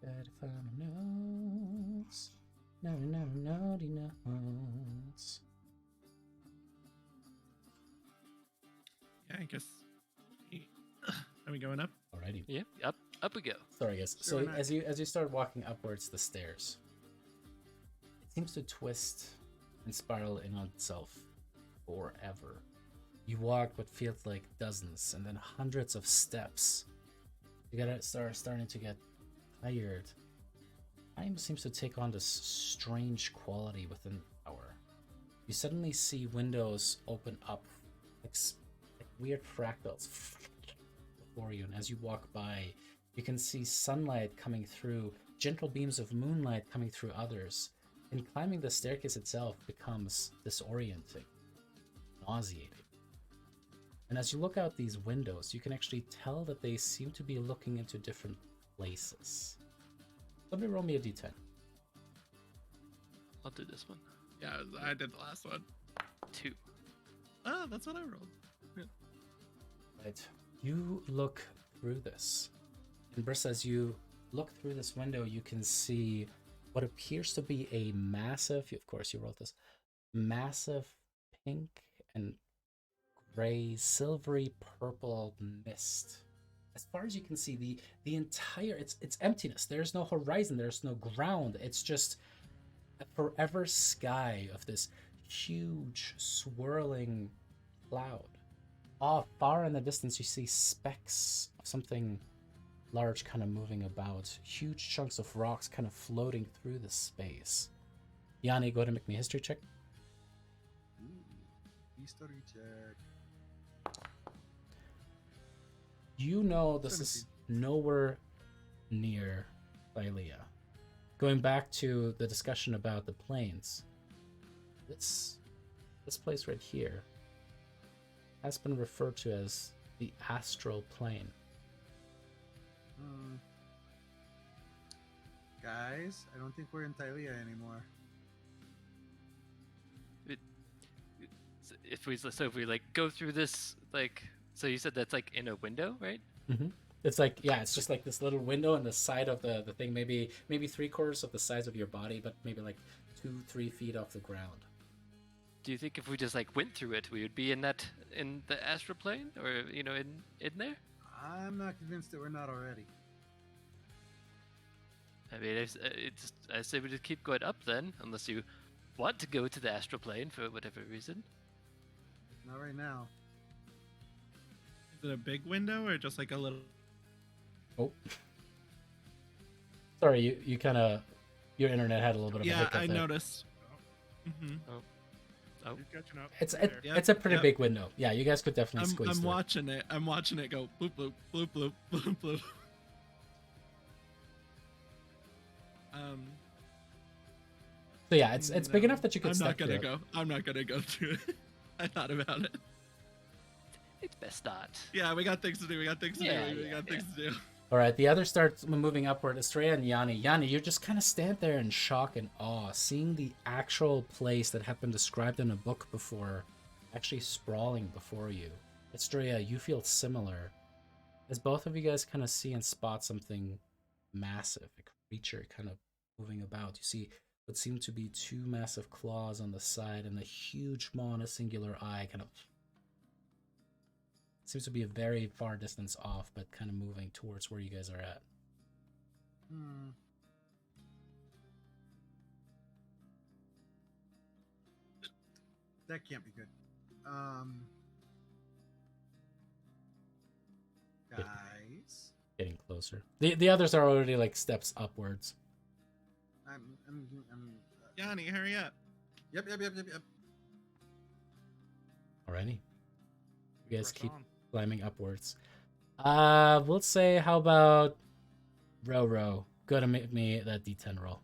Gotta find my notes. Naughty notes. Yeah, I guess. Are we going up? Alrighty. Yeah, up we go. Sorry, guys. Sure, So why not? as you start walking upwards the stairs, it seems to twist and spiral in on itself forever. You walk what feels like dozens and then hundreds of steps. You gotta starting to get tired. Time seems to take on this strange quality within the tower. You suddenly see windows open up like weird fractals before you, and as you walk by, you can see sunlight coming through, gentle beams of moonlight coming through others, and climbing the staircase itself becomes disorienting, nauseating. And as you look out these windows, you can actually tell that they seem to be looking into different places. Somebody roll me a d10. I'll do this one. Yeah, I did the last one. 2. Oh, that's what I rolled. Right. You look through this. And Briss, as you look through this window, you can see what appears to be a massive, of course you rolled this, massive pink and gray, silvery purple mist. As far as you can see, the entire, it's emptiness. There's no horizon, there's no ground. It's just a forever sky of this huge swirling cloud. Off far in the distance, you see specks of something large kind of moving about. Huge chunks of rocks kind of floating through the space. Yanni, go ahead and make me a history check. History check. You know this is nowhere near Thylea. Going back to the discussion about the planes, this place right here has been referred to as the astral plane. Guys, I don't think we're in Thylea anymore. If we like go through this, like, so you said that's like in a window, right? Mm-hmm. It's like, yeah, it's just like this little window in the side of the thing, maybe 3/4 of the size of your body, but maybe like 2-3 feet off the ground. Do you think if we just like went through it, we would be in the astral plane, or in there? I'm not convinced that we're not already. I mean, I say we just keep going up then, unless you want to go to the astral plane for whatever reason. Not right now. Is it a big window or just like a little? Oh, sorry, you kind of, your internet had a little bit of a hiccup I there. noticed. Mm-hmm. Oh, You're catching up. It's a pretty big window. Yeah, you guys could definitely squeeze I'm through. watching it. I'm watching it go bloop bloop bloop bloop bloop bloop. So yeah, it's big enough that you could I'm step not gonna through. go. I'm not gonna go through it. I thought about it. it's best not. Yeah, we got things to do. We got things to Yeah, do. We yeah, got things to do. All right, the others start moving upward. Estrella and Yanni. Yanni, you just kind of stand there in shock and awe, seeing the actual place that had been described in a book before, actually sprawling before you. Estrella, you feel similar, as both of you guys kind of see and spot something massive, a creature kind of moving about. You see what seem to be 2 massive claws on the side and a huge maw and a singular eye, kind of seems to be a very far distance off, but kind of moving towards where you guys are at. That can't be good. Guys, Getting closer. The others are already like steps upwards. I'm Yanni, hurry up. Yep. Alrighty. You guys Press keep on. climbing upwards. We'll say, how about Row? Go to make me that D10 roll.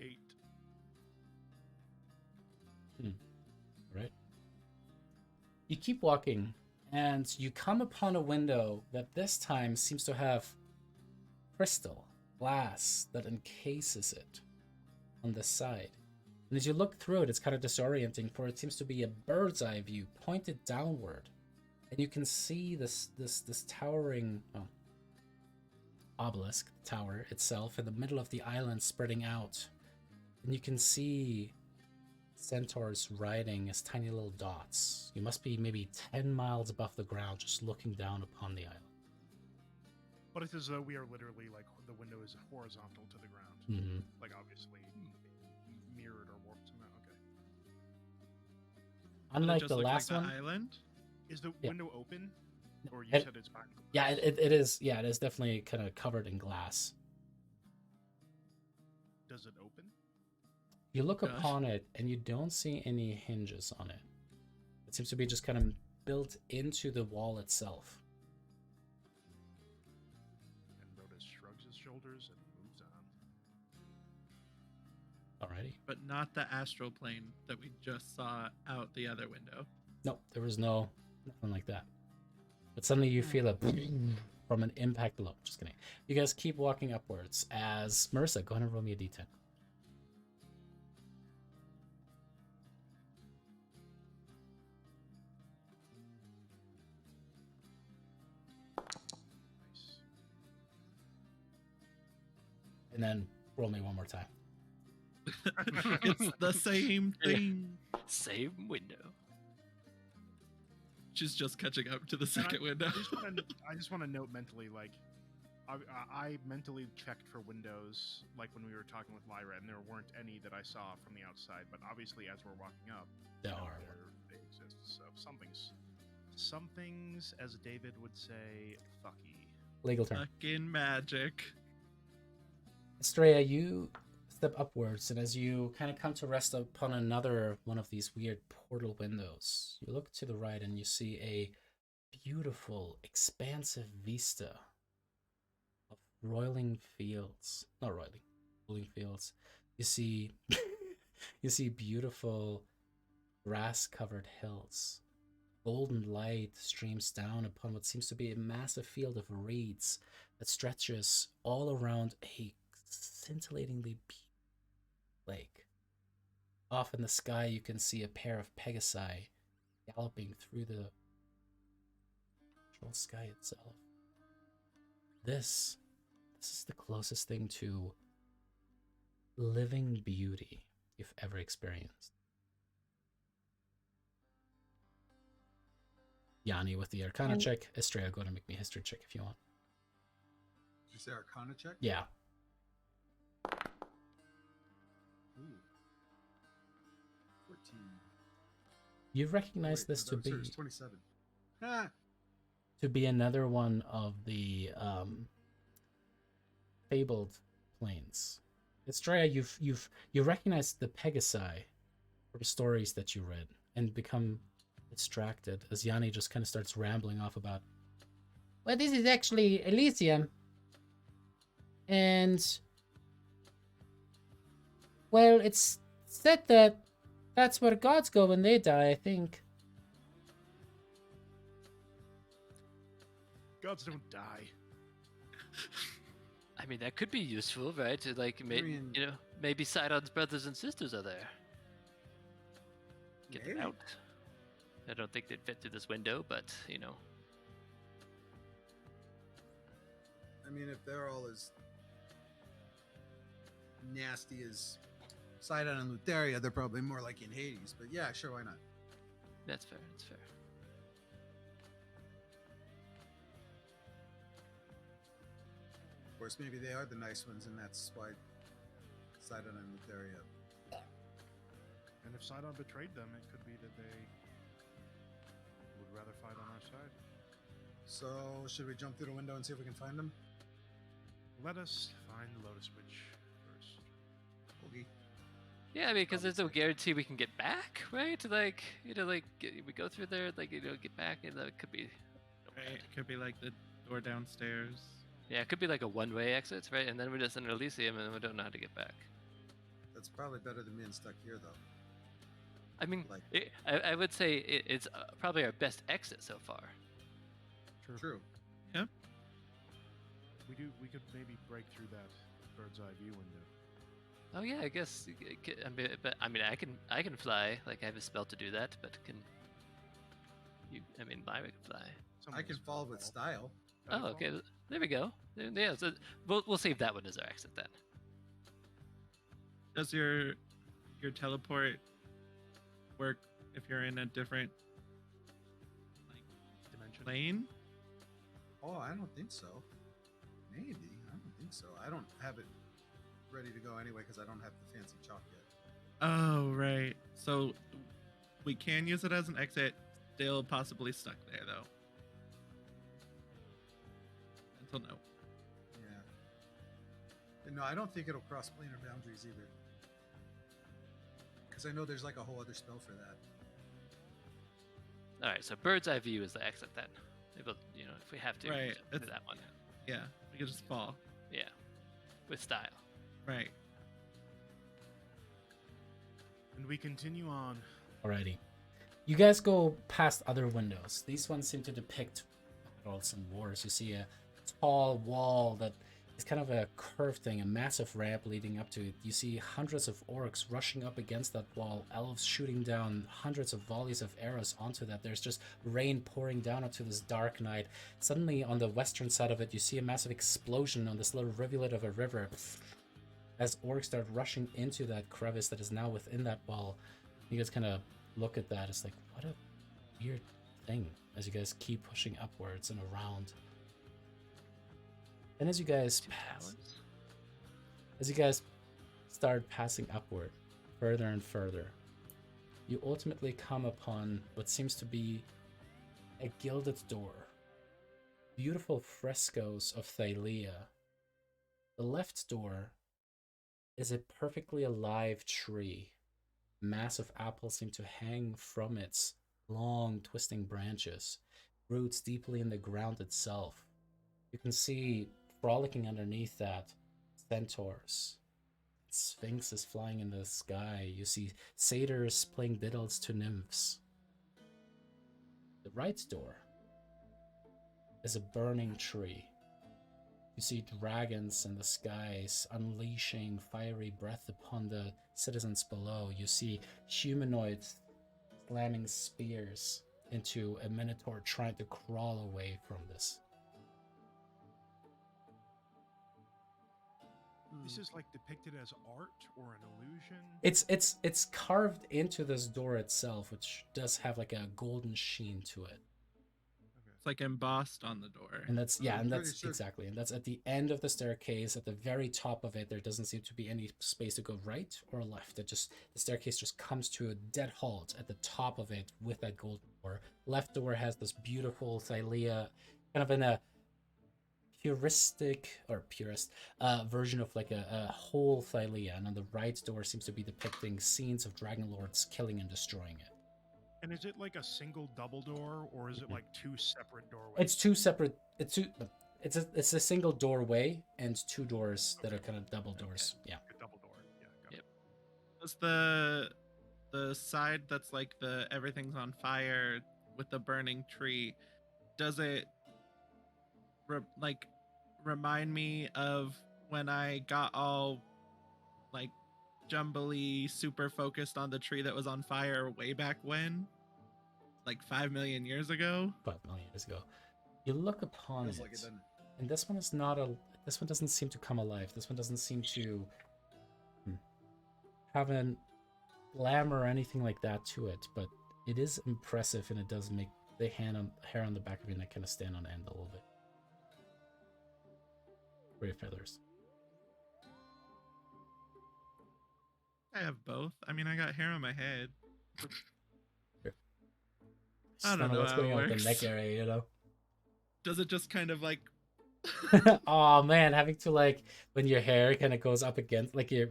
Eight. Right. You keep walking, and you come upon a window that this time seems to have crystal glass that encases it on the side. And as you look through it, it's kind of disorienting, for it seems to be a bird's eye view pointed downward, and you can see this towering obelisk tower itself in the middle of the island, spreading out, and you can see centaurs riding as tiny little dots. You must be maybe 10 miles above the ground, just looking down upon the island. But it's as though we are literally like the window is horizontal to the ground. Mm-hmm. Like obviously mirrored or warped in that. Okay. Unlike Just the look last like one, the island. Is the Yeah. window open? Or you It- said it's behind glass? yeah, it is. Yeah, it is definitely kind of covered in glass. Does it open? You look Gosh. upon it, and you don't see any hinges on it. It seems to be just kind of built into the wall itself. And Rhoda shrugs his shoulders and moves on. Alrighty. But not the astral plane that we just saw out the other window. Nope, there was nothing like that. But suddenly you feel a from an impact below. Just kidding. You guys keep walking upwards as Marissa, go ahead and roll me a D10. Nice. And then roll me one more time. It's the same thing. Same window. She's just catching up to the And second window. I just want to note mentally, like, I mentally checked for windows, like when we were talking with Lyra, and there weren't any that I saw from the outside. But obviously, as we're walking up, There you know, are. they exist. So some things, as David would say, fucky. Legal term. Fucking magic. Estrella, you step upwards, and as you kind of come to rest upon another one of these weird portal windows, you look to the right and you see a beautiful, expansive vista of rolling fields. Not rolling fields. You see, you see beautiful grass-covered hills. Golden light streams down upon what seems to be a massive field of reeds that stretches all around a scintillatingly beautiful lake. Off in the sky, you can see a pair of pegasi galloping through the sky itself. This is the closest thing to living beauty you've ever experienced. Yanni with the Arcana check. Estrella, go ahead and make me a history check if you want. Did you say Arcana check? Yeah. Ooh. 14. You've recognized Wait, this no, to that be was 27. Ah, another one of the fabled plains. Estrella, you recognize the Pegasi from stories that you read and become distracted as Yanni just kind of starts rambling off about, well, this is actually Elysium. And, well, it's said that that's where gods go when they die, I think. Gods don't die. I mean, that could be useful, right? To like, mean- you know, maybe Sidon's brothers and sisters are there. Get them maybe. out. I don't think they'd fit through this window, but you know. I mean, if they're all as nasty as Sidon and Lutheria, they're probably more like in Hades. But yeah, sure, why not? That's fair. That's fair. Of course, maybe they are the nice ones, and that's why Sidon and Lutheria. And if Sidon betrayed them, it could be that they would rather fight on our side. So, should we jump through the window and see if we can find them? Let us find the Lotus Witch first. Okay. Yeah, I mean, because there's no guarantee we can get back, right? Like, you know, like we go through there, like you know, get back, and it could be. Right. It could be like the door downstairs. Yeah, it could be like a one-way exit, right? And then we're just in Elysium, and we don't know how to get back. That's probably better than being stuck here, though. I mean, Like- I would say it's probably our best exit so far. True. We could maybe break through that bird's eye view window. Oh yeah, I guess. I mean, I can fly. Like I have a spell to do that, but can you? I mean, Lyra can fly. I can fall with style. Oh, okay. There we go. Yeah, so we'll save that one as our exit then. Does your teleport work if you're in a different Dimension. plane? Oh, I don't think so. Maybe. I don't think so. I don't have it ready to go anyway because I don't have the fancy chalk yet. Oh, right. So we can use it as an exit, still possibly stuck there though. Until no. Yeah. And no, I don't think it'll cross planar boundaries either. Because I know there's like a whole other spell for that. All right, so bird's eye view is the exit then. Maybe, you know, if we have to, Right, do it's- that one. Yeah, we could just fall. Yeah, with style. Right. And we continue on. Alrighty. You guys go past other windows. These ones seem to depict battles and wars. You see a tall wall that is kind of a curved thing, a massive ramp leading up to it. You see hundreds of orcs rushing up against that wall, elves shooting down hundreds of volleys of arrows onto that. There's just rain pouring down onto this dark night. Suddenly, on the western side of it, you see a massive explosion on this little rivulet of a river as orcs start rushing into that crevice that is now within that wall. You guys kind of look at that. It's like, what a weird thing as you guys keep pushing upwards and around. And as you guys start passing upward, further and further, you ultimately come upon what seems to be a gilded door. Beautiful frescoes of Thylea. The left door is a perfectly alive tree. Massive apples seem to hang from its long, twisting branches. roots deeply in the ground itself. You can see frolicking underneath that centaurs, sphinxes flying in the sky. You see satyrs playing diddles to nymphs. The right door is a burning tree. You see dragons in the skies unleashing fiery breath upon the citizens below. You see humanoids slamming spears into a minotaur trying to crawl away from this. This is like depicted as art or an illusion. It's carved into this door itself, which does have like a golden sheen to it. It's like embossed on the door. And that's I'm and pretty that's sure- exactly, and that's at the end of the staircase. At the very top of it, there doesn't seem to be any space to go right or left. The staircase just comes to a dead halt at the top of it with that golden door. Left door has this beautiful Thylea, kind of in a purist version of like a whole Thylea, and on the right door seems to be depicting scenes of Dragonlords killing and destroying it. And is it like a single double door, or is it like two separate doorways? It's two separate. It's a single doorway and two doors that are kind of double doors. Yeah. A double door. Yeah. Got Yep. it. Does the side that's like the everything's on fire with the burning tree, does it remind me of when I got all like jumbly super focused on the tree that was on fire way back when, like 5 million years ago? 5 million years ago. You look upon Feels it, like it doesn't. and this one is not a. This one doesn't seem to come alive. This one doesn't seem to have an glamour or anything like that to it. But it is impressive, and it does make the hair on the back of your neck kind of stand on end a little bit. For your feathers. I have both. I mean, I got hair on my head. I don't know what's how going it on with the neck works. area, you know. Does it just kind of like Oh man, having to like when your hair kind of goes up against like you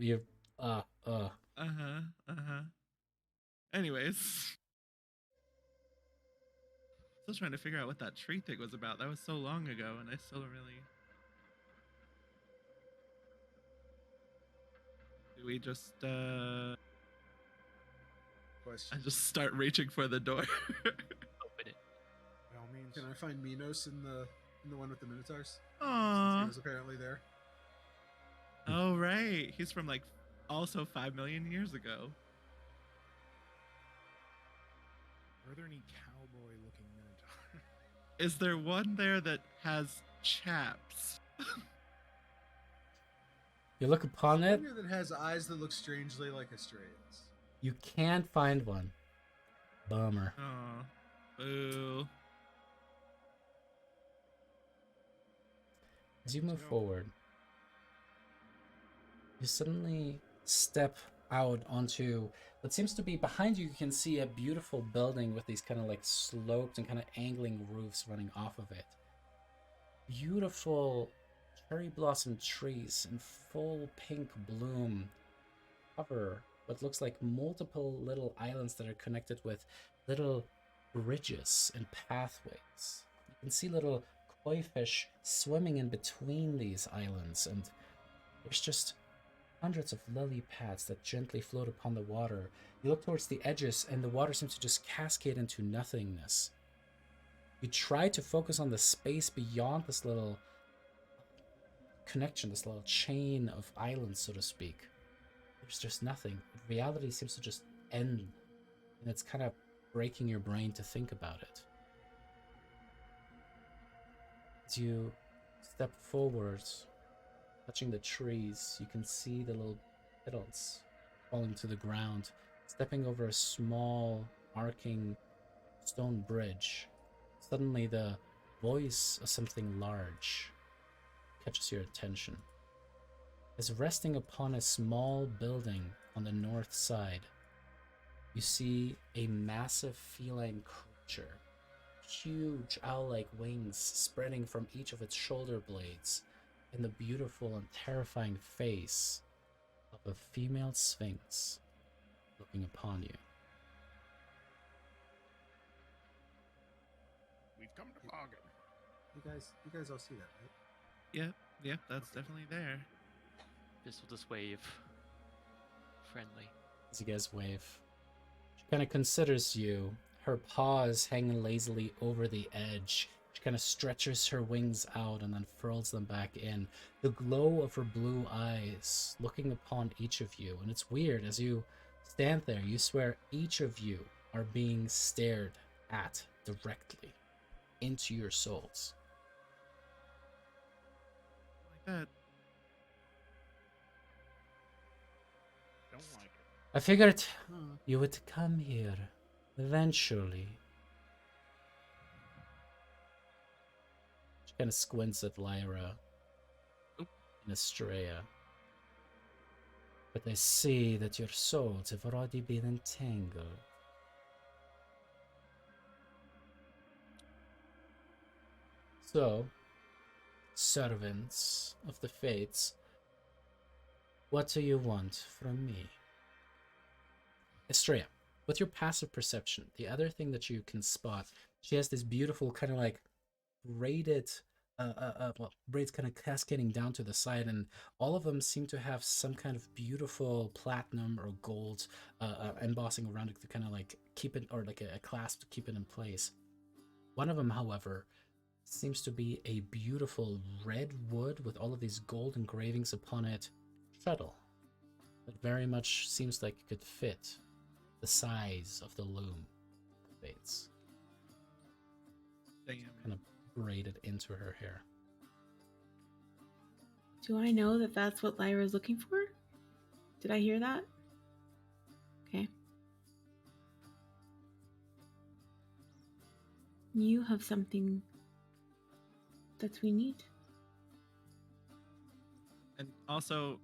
Anyways. Still trying to figure out what that tree thing was about. That was so long ago, and I still don't really. Do we just I Question. just start reaching for the door? Open it. By all means. Can I find Minos in the one with the Minotaurs? Since he Aww. was apparently there. Oh right, he's from like also 5 million years ago. Are there any cowboy-looking minotaurs? Is there one there that has chaps? you look upon it, One here that has eyes that look strangely like Australians. you can't find one. Bummer. Oh, boo. As you move forward, you suddenly step out onto what seems to be behind you. You can see a beautiful building with these kind of like sloped and kind of angling roofs running off of it. Beautiful cherry blossom trees in full pink bloom cover what looks like multiple little islands that are connected with little bridges and pathways. You can see little koi fish swimming in between these islands, and there's just hundreds of lily pads that gently float upon the water. You look towards the edges, and the water seems to just cascade into nothingness. You try to focus on the space beyond this little connection, this little chain of islands, so to speak. There's just nothing. Reality seems to just end, and it's kind of breaking your brain to think about it. As you step forwards, touching the trees, you can see the little petals falling to the ground. Stepping over a small, arcing stone bridge, suddenly the voice of something large catches your attention. As resting upon a small building on the north side, you see a massive feline creature, huge owl-like wings spreading from each of its shoulder blades, and the beautiful and terrifying face of a female sphinx looking upon you. We've Come to bargain. You guys all see that, right? Yep, that's definitely there. This will just wave. Friendly. As you guys wave, she kind of considers you. Her paws hang lazily over the edge. She kind of stretches her wings out and then furls them back in. The glow of her blue eyes looking upon each of you. And it's weird, as you stand there, you swear each of you are being stared at directly into your souls. Like that. Don't like it. I figured you would come here eventually. She kind of squints at Lyra and Estrella. But I see that your souls have already been entangled. So, servants of the fates, what do you want from me? Estrella, with your passive perception, the other thing that you can spot, she has this beautiful kind of like braided, braids kind of cascading down to the side, and all of them seem to have some kind of beautiful platinum or gold embossing around it to kind of like keep it, or like a clasp to keep it in place. One of them, however, seems to be a beautiful red wood with all of these gold engravings upon it. Shuttle. That very much seems like it could fit the size of the loom. Fates. Damn. Kind of braided into her hair. Do I know that that's what Lyra's looking for? Did I hear that? Okay. You have something that we need. And also,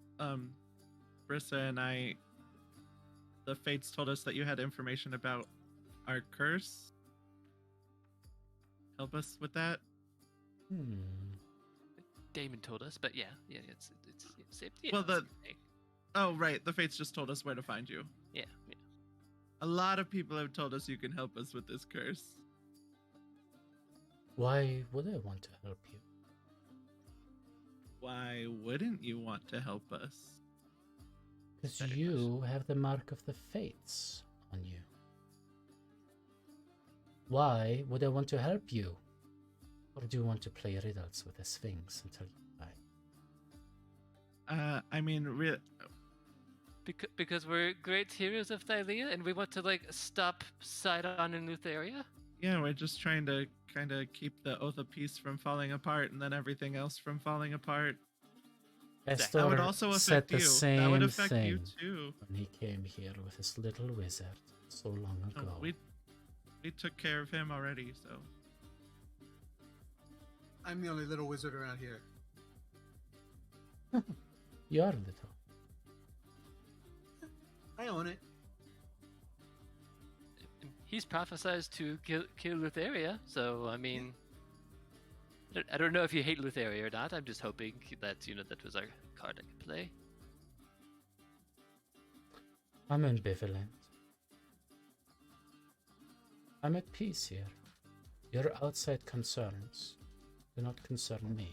Brissa and I, the Fates told us that you had information about our curse. Help us with that. Damon told us, but yeah, it's safe. Yeah, Well, it's the- okay. Oh, right. The Fates just told us where to find you. Yeah. A lot of people have told us you can help us with this curse. Why would I want to help you? Why wouldn't you want to help us? Because Better you have the mark of the fates on you. Why would I want to help you? Or do you want to play riddles with the Sphinx until you die? I mean, Because we're great heroes of Thylea, and we want to like stop Sidon and Lutheria. yeah, we're just trying to kind of keep the Oath of Peace from falling apart, and then everything else from falling apart. Esther That would also said affect the you. same That would affect thing you too. when he came here with his little wizard so long Oh, ago. we took care of him already, so. I'm the only little wizard around here. You are little. I own it. He's prophesized to kill Lutheria, so I mean, I don't know if you hate Lutheria or not. I'm just hoping that that was our card I could play. I'm ambivalent. I'm at peace here. Your outside concerns do not concern me.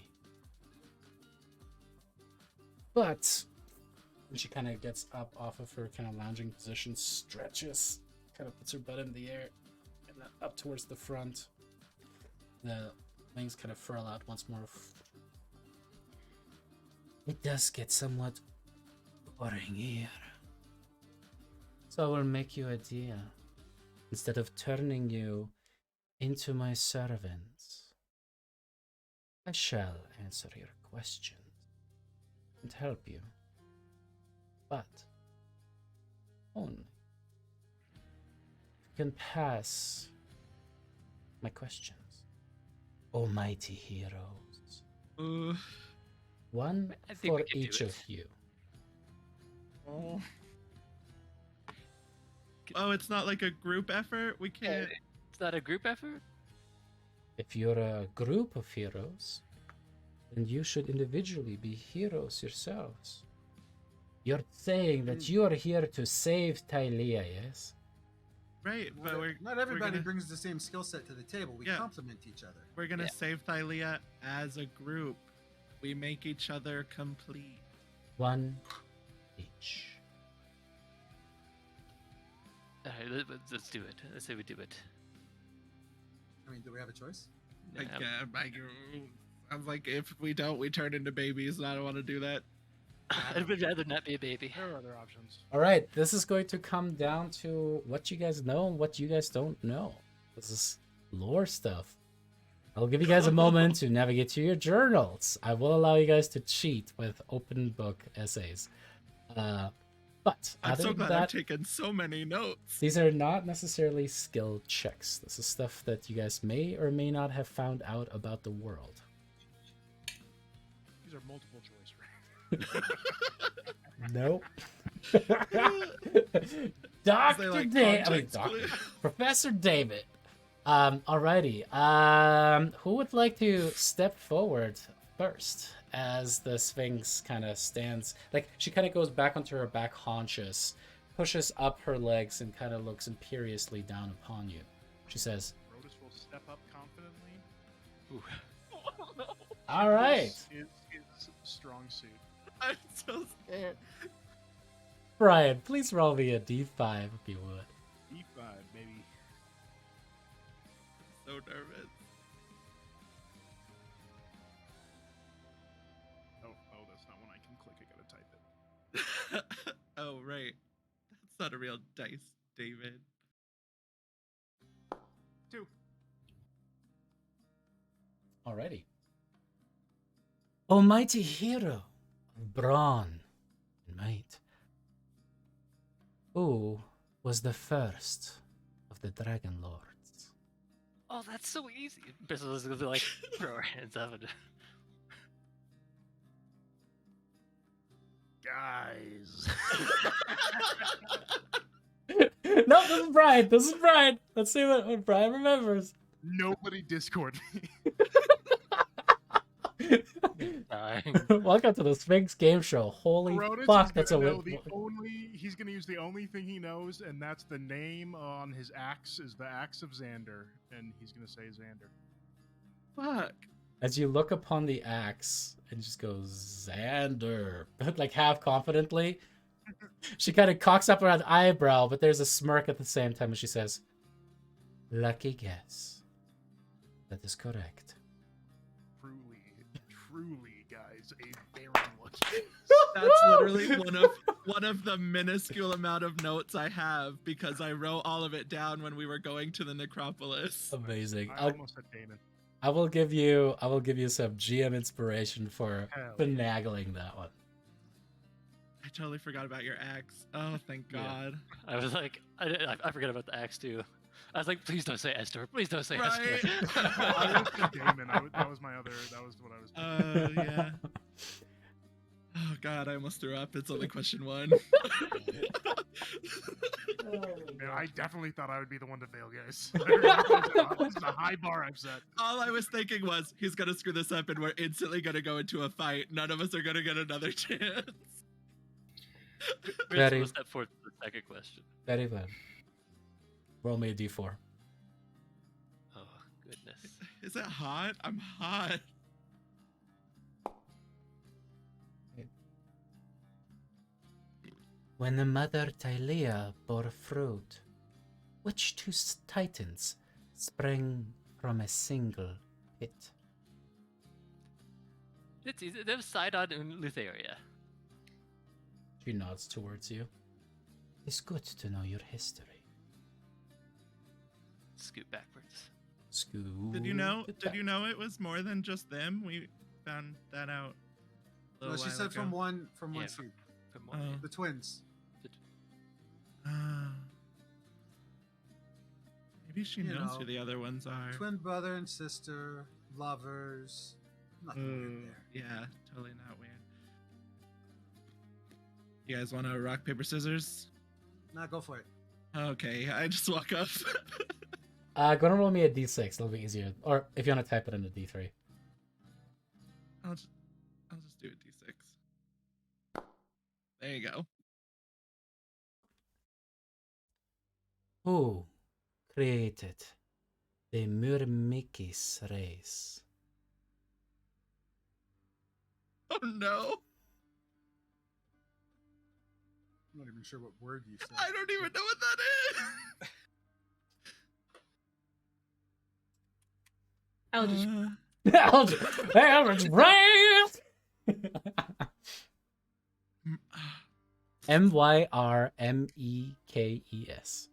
But when she kind of gets up off of her kind of lounging position, stretches, kind of puts her butt in the air, and then up towards the front. The wings kind of furl out once more. It does get somewhat boring here. So I will make you a deal. Instead of turning you into my servants, I shall answer your questions and help you. But only if you can pass my questions. Almighty heroes. One I think for we can do each it. of you. Oh, it's not like a group effort? We can't. It's not a group effort. If you're a group of heroes, then you should individually be heroes yourselves. You're saying that you are here to save Thylea, yes? Right, but Not everybody gonna, brings the same skill set to the table. We Yeah. complement each other. we're gonna Yeah. save Thylea as a group. We make each other complete. One each. All right, let's do it. Let's say we do it. I mean, do we have a choice? Like, Yeah, I'm like, if we don't, we turn into babies, and I don't want to do that. I would rather not be a baby. There are other options. All right, this is going to come down to what you guys know and what you guys don't know. This is lore stuff. I'll give you guys a moment to navigate to your journals. I will allow you guys to cheat with open book essays. But I'm other so than glad that, I've taken so many notes. these are not necessarily skill checks. This is stuff that you guys may or may not have found out about the world. These are multiple choice, right? Nope. They Dr. like David, context Dr. clue. Professor David. Alrighty. Who would like to step forward first as the Sphinx kind of stands? Like, she kind of goes back onto her back haunches, pushes up her legs, and kind of looks imperiously down upon you. She says, Rotus will step up confidently. Ooh. all right. His strong suit. I'm so scared. Brian, please roll me a d5 if you would. E5, baby. So nervous. Oh, that's not one I can click. I gotta type it. Oh, right. That's not a real dice, David. 2. Alrighty. Almighty hero of brawn and might, who was the first of the Dragonlords? Oh, that's so easy. Bristle's gonna like throw her hands up and Guys. No, this is Brian. This is Brian. Let's see what Brian remembers. Nobody Discord me. dying. Welcome to the Sphinx Game Show. Holy Rotus fuck, is that's a gonna know win. he's gonna use the only thing he knows, and that's the name on his axe is the axe of Xander, and he's gonna say Xander. Fuck. As you look upon the axe and just goes, Xander, like half confidently. She kind of cocks up her eyebrow, but there's a smirk at the same time as she says, lucky guess. That is correct. Truly, guys, a very lucky. That's literally one of the minuscule amount of notes I have because I wrote all of it down when we were going to the necropolis. Amazing. I almost said Damon. I will give you some GM inspiration for Hell yeah. finagling that one. I totally forgot about your axe. Oh, thank Yeah. God. I was like, I forgot about the axe too. I was like, please don't say Esther. Please don't say Right. Esther. I would say Damon. That was my other. That was what I was. Yeah. Oh God, I almost threw up. It's only question 1. Man, I definitely thought I would be the one to fail, guys. This is a high bar I've set. All I was thinking was, he's gonna screw this up and we're instantly gonna go into a fight. None of us are gonna get another chance. We're Very- supposed to step forward to the second question. Very well. Roll me a d4. Oh, goodness. Is it hot? I'm hot. When the mother Thylea bore fruit, which two titans sprang from a single pit? It's easy. There's Sidon and Lutheria. She nods towards you. It's good to know your history. Scoot backwards. Scoot. Did you know? it Did back. you know it was more than just them? We found that out. a No, little she while said from ago. one Yeah, seed. From Oh. one. The twins. Ah. Maybe she You knows know, who the other ones are. Twin brother and sister, lovers. Nothing weird there. Yeah, totally not weird. You guys want to rock paper scissors? Nah, go for it. Okay, I just walk up. Go and roll me a d6. It'll be easier. Or if you want to type it in a d3. I'll just do a d6. There you go. Who created the Myrmikis race? Oh no! I'm not even sure what word you said. I don't even know what that is. Eldritch. Eldritch Blast! Myrmekes.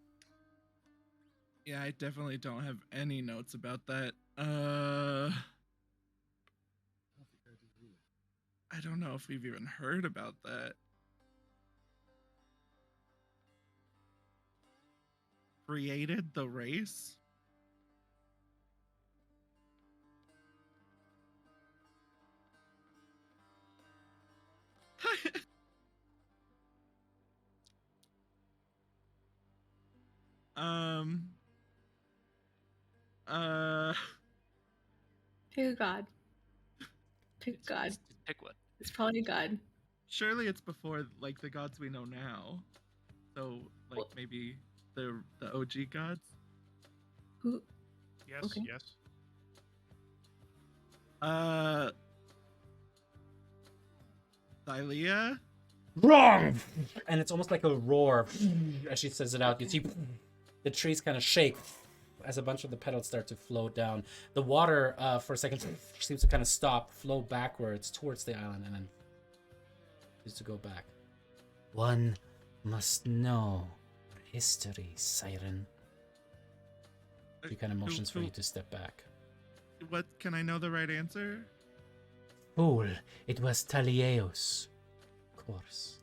Yeah, I definitely don't have any notes about that. I don't know if we've even heard about that. Created the race? um. Pick a god. Pick a god. Just pick one. It's probably a god. Surely it's before like the gods we know now. So like Well- maybe the OG gods. Who? Yes, Okay. yes. Thylea? Wrong! And it's almost like a roar as she says it out. You see the trees kind of shake as a bunch of the petals start to flow down. The water, for a second, seems to kind of stop, flow backwards towards the island, and then seems to go back. One must know history, Siren. She kind of motions for you to step back. What, can I know the right answer? Fool, it was Thalieus. Of course.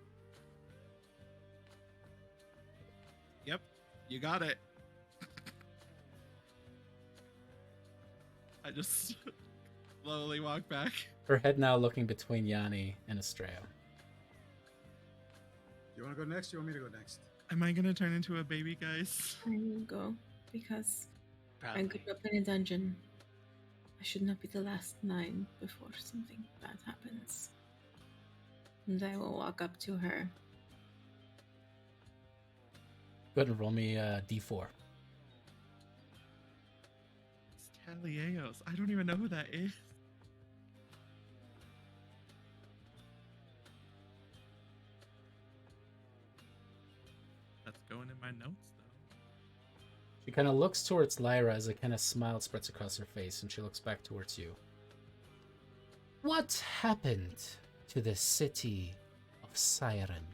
Yep, you got it. I just slowly walk back. Her head now looking between Yanni and Estrella. You want to go next? Or you want me to go next? Am I gonna turn into a baby, guys? I will go because I Probably. grew up in a dungeon. I should not be the last 9 before something bad happens. And I will walk up to her. Go ahead and roll me a d4. It's Thalieos. I don't even know who that is. That's going in my notes, though. She kind of looks towards Lyra as a kind of smile spreads across her face, and she looks back towards you. What happened to the city of Siren?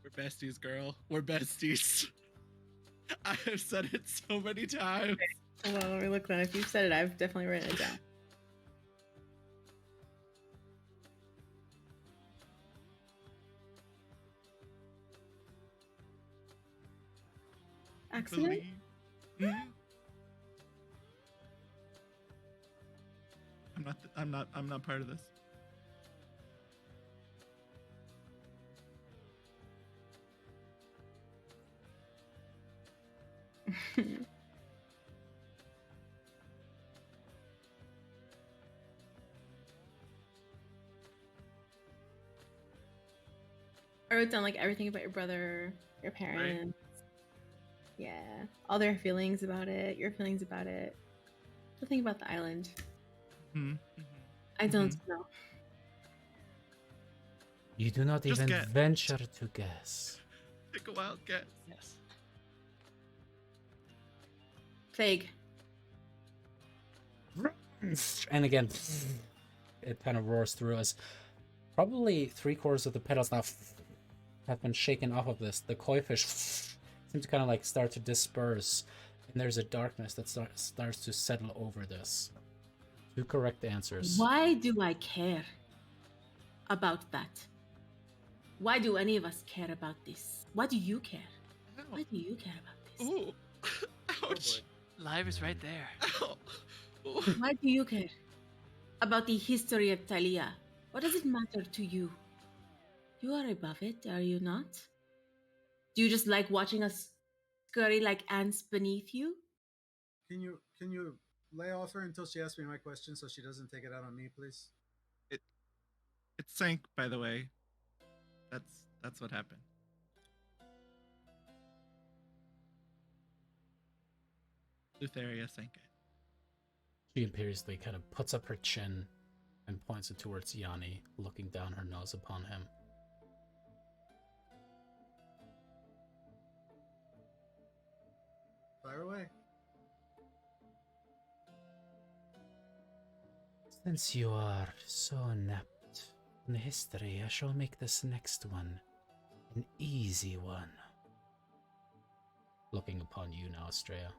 We're besties, girl. We're besties. I have said it so many times. Well, let me look that. If you've said it, I've definitely written it down. Accident? Mhm. I'm not part of this. I wrote down like everything about your brother, your parents. Yeah. All their feelings about it, your feelings about it. Nothing about the island. Mhm. I don't know. You do not Just even get- venture to guess. Take a wild guess. Yes. Plague. And again, it kind of roars through us. Probably 3/4 of the petals now have been shaken off of this. The koi fish seem to kind of like start to disperse, and there's a darkness that starts to settle over this. 2 correct answers. Why do I care about that? Why do any of us care about this? Why do you care? Why do you care about this? Ooh. Ouch. Lyra's right there. Ow. Ooh. Why do you care about the history of Thylea? What does it matter to you? You are above it, are you not? Do you just like watching us scurry like ants beneath you? Can you lay off her until she asks me my question so she doesn't take it out on me, please? It sank, by the way. That's what happened. Lutheria sank it. She imperiously kind of puts up her chin and points it towards Yanni, looking down her nose upon him. Fire away. Since you are so inept in history, I shall make this next one an easy one. Looking upon you now, Estrella.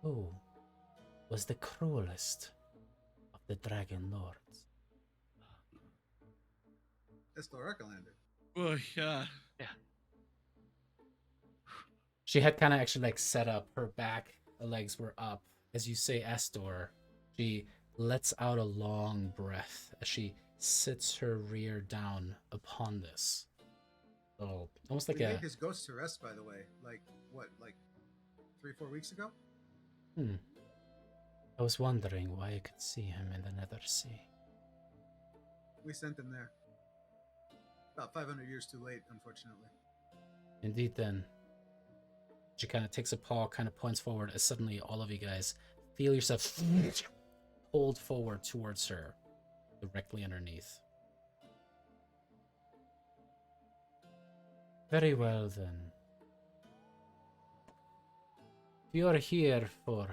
Who was the cruelest of the Dragonlords? That's the Arkelander. Oh yeah. She had kind of actually like set up her back, her legs were up. As you say Astor, she lets out a long breath as she sits her rear down upon this. So almost like We made his ghost to rest, by the way. Like, what, like 3-4 weeks ago? I was wondering why I could see him in the Nether Sea. We sent him there. About 500 years too late, unfortunately. Indeed, then. She kind of takes a paw, kind of points forward, as suddenly all of you guys feel yourself pulled forward towards her, directly underneath. Very well, then. If you are here for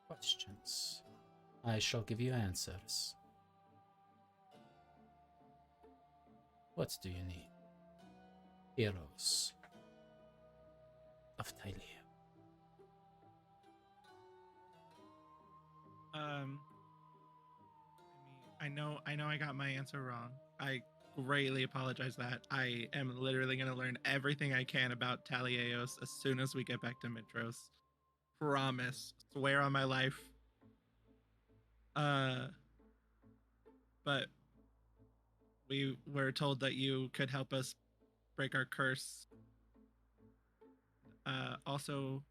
questions, I shall give you answers. What do you need? Heroes of Thylea. I know I got my answer wrong. I greatly apologize that. I am literally going to learn everything I can about Talieos as soon as we get back to Mitros. Promise. Swear on my life. But we were told that you could help us break our curse. Also,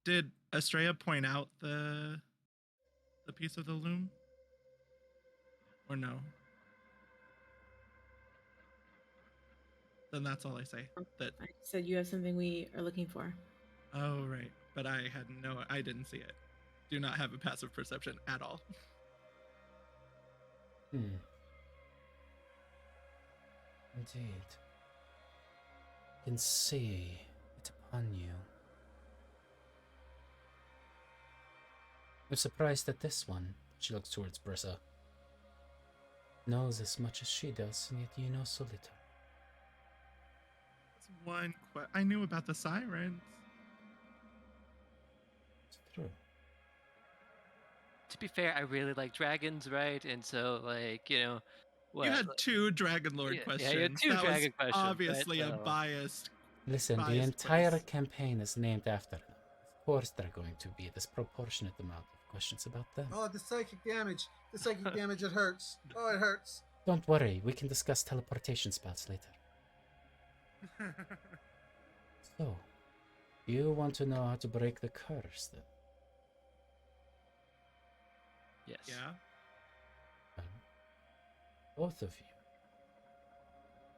did Estrella point out the piece of the loom? Or no? Then that's all I say. That I said you have something we are looking for. Oh right, but I didn't see it. Do not have a passive perception at all. Indeed. I can see it upon you. I'm surprised that this one, she looks towards Brissa, knows as much as she does, and yet you know so little. That's one I knew about the sirens. It's true. To be fair, I really like dragons, right? And so, like, what? You had two Dragonlord questions. Yeah, you had two that dragon was questions. obviously right? a biased. Listen, the biased entire place. campaign is named after them. Of course there are going to be a disproportionate amount of questions about them. Oh, the psychic damage. The psychic damage, it hurts. Oh, it hurts. Don't worry, we can discuss teleportation spells later. So, you want to know how to break the curse, then? Yes. Yeah. Both of you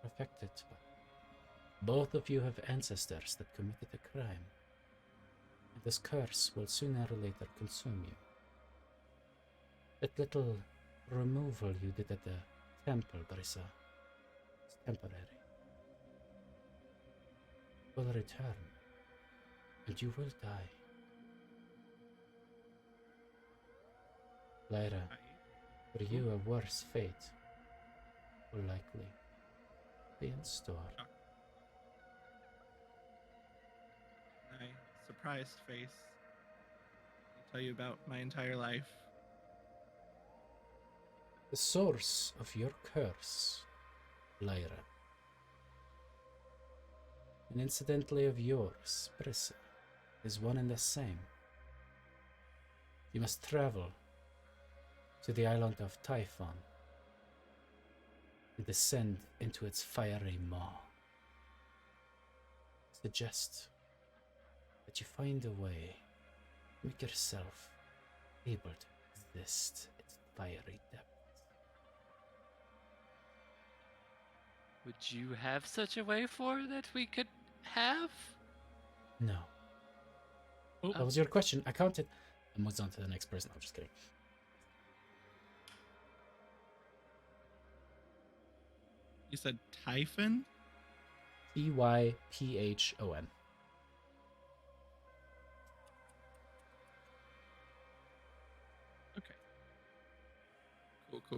are affected by it. Both of you have ancestors that committed a crime. And this curse will sooner or later consume you. That little removal you did at the temple, Brissa, is temporary. It will return, and you will die. Lyra, for you a worse fate will likely be in store. My surprised face. I'll tell you about my entire life. The source of your curse, Lyra, and incidentally of yours, Brissa, is one and the same. You must travel to the island of Typhon and descend into its fiery maw. Suggest that you find a way to make yourself able to resist its fiery depths. Would you have such a way for that we could have? No. Oh. That was your question. I counted. And moves on to the next person. I'm just kidding. You said Typhon? Typhon. Okay. Cool.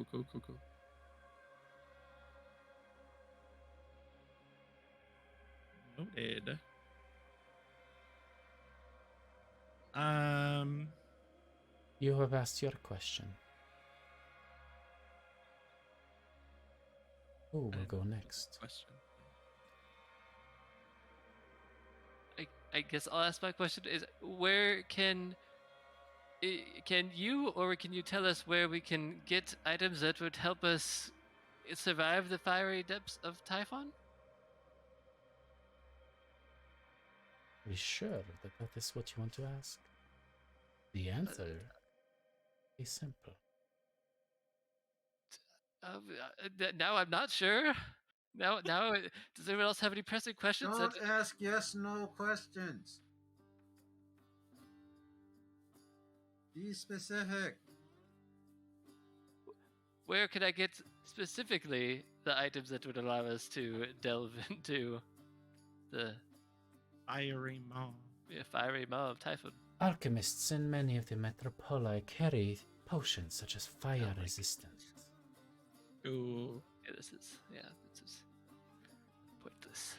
Noted. You have asked your question. Who will go next? Question. I guess I'll ask my question is where can you or can you tell us where we can get items that would help us survive the fiery depths of Typhon? Are you sure that is what you want to ask? The answer is simple. Now I'm not sure. Now, does anyone else have any pressing questions? Don't ask yes/no questions. Be specific. Where can I get specifically the items that would allow us to delve into the Fiery Maw. fiery maw of Typhon? Alchemists in many of the metropoli carry potions such as fire resistance. Ooh. Yeah, this is pointless.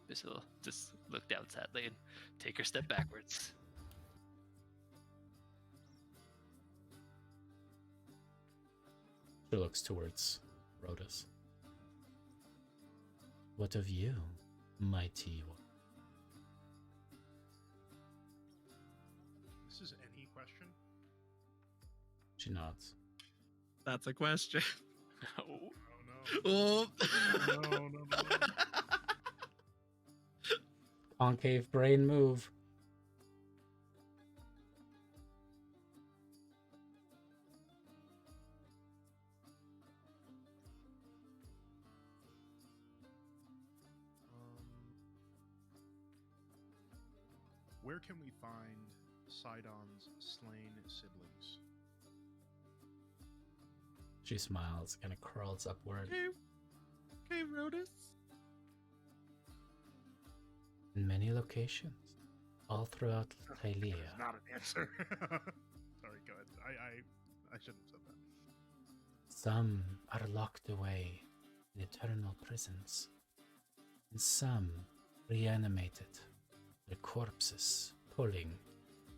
This will just look down sadly and take her step backwards. She looks towards Rhodas. What of you, mighty one? This is any question? She nods. That's a question. Oh. Oh Oh. no. No. Concave brain move. Where can we find Sidon's slain siblings? She smiles, kind of curls upward. Okay, Rhodas. In many locations, all throughout Thylea. That's not an answer. Sorry, go ahead. I shouldn't have said that. Some are locked away in eternal prisons, and some reanimated, their corpses pulling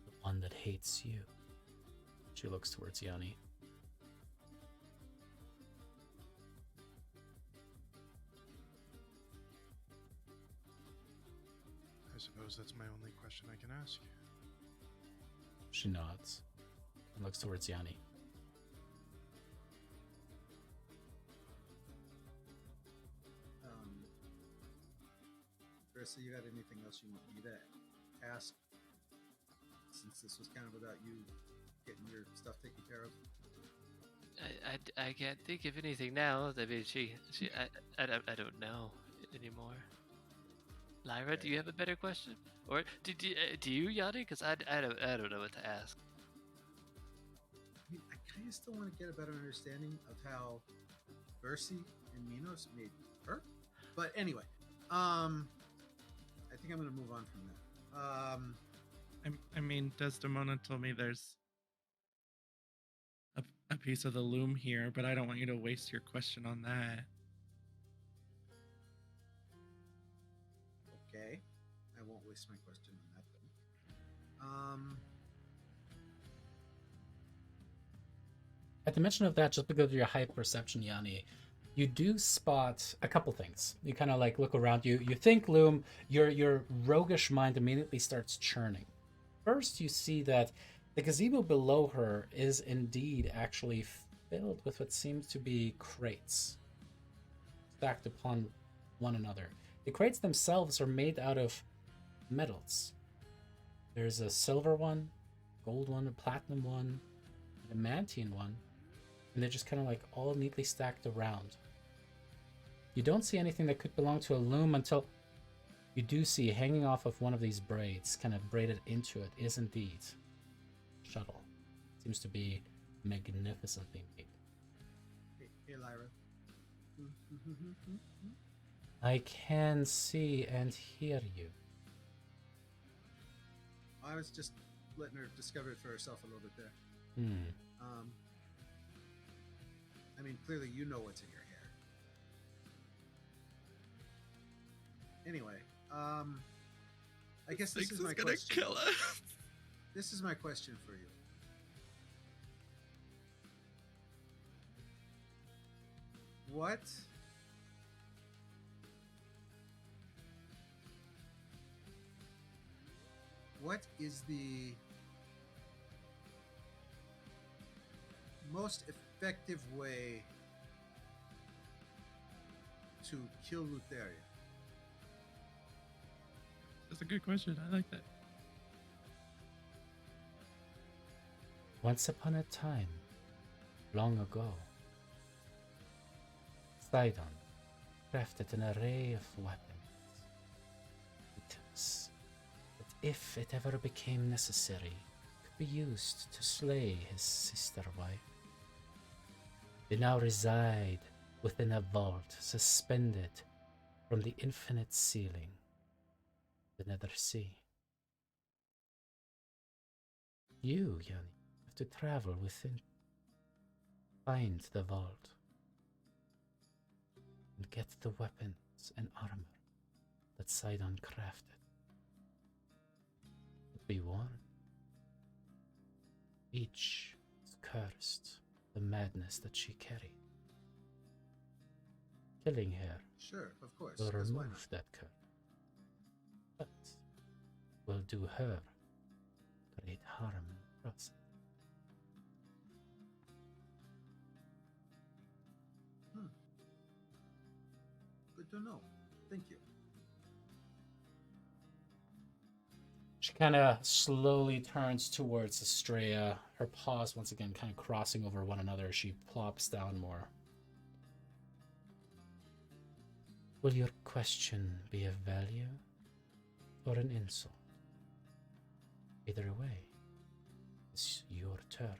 the one that hates you. She looks towards Yanni. I suppose that's my only question I can ask. She nods and looks towards Yanni. Versa, you got anything else you want me to ask? Since this was kind of about you getting your stuff taken care of. I can't think of anything now. I mean, I don't know anymore. Lyra, do you have a better question, or do you, Yanni? Because I don't know what to ask. I mean, I kind of still want to get a better understanding of how Versi and Minos made her. But anyway, I think I'm going to move on from that. I mean, Desdemona told me there's a piece of the loom here, but I don't want you to waste your question on that. Okay, I won't waste my question on that then. At the mention of that, just because of your high perception, Yanni, you do spot a couple things. You kind of like look around you. You think loom. Your roguish mind immediately starts churning. First, you see that the gazebo below her is indeed actually filled with what seems to be crates stacked upon one another. The crates themselves are made out of metals. There's a silver one, gold one, a platinum one, and a mantine one, and they're just kind of like all neatly stacked around. You don't see anything that could belong to a loom until You do see hanging off of one of these braids, kind of braided into it, is indeed shuttle. Seems to be magnificently made. Hey, Lyra. I can see and hear you. I was just letting her discover it for herself a little bit there. I mean, clearly you know what's in your hair. Anyway, I guess this is my question. Kill us. This is my question for you. What is the most effective way to kill Lutheria? That's a good question. I like that. Once upon a time, long ago, Sidon crafted an array of weapons, items that, if it ever became necessary, could be used to slay his sister wife. They now reside within a vault suspended from the infinite ceiling, the Nether Sea. You, Yanni, have to travel within, find the vault, and get the weapons and armor that Sidon crafted. But be warned, each is cursed, the madness that she carried. Killing her Sure, of course. will Because why remove that curse, but will do her great harm in the process. not? Good to know. Thank you. She kind of slowly turns towards Estrella, her paws once again kind of crossing over one another as she plops down more. Will your question be of value or an insult? Either way, it's your turn.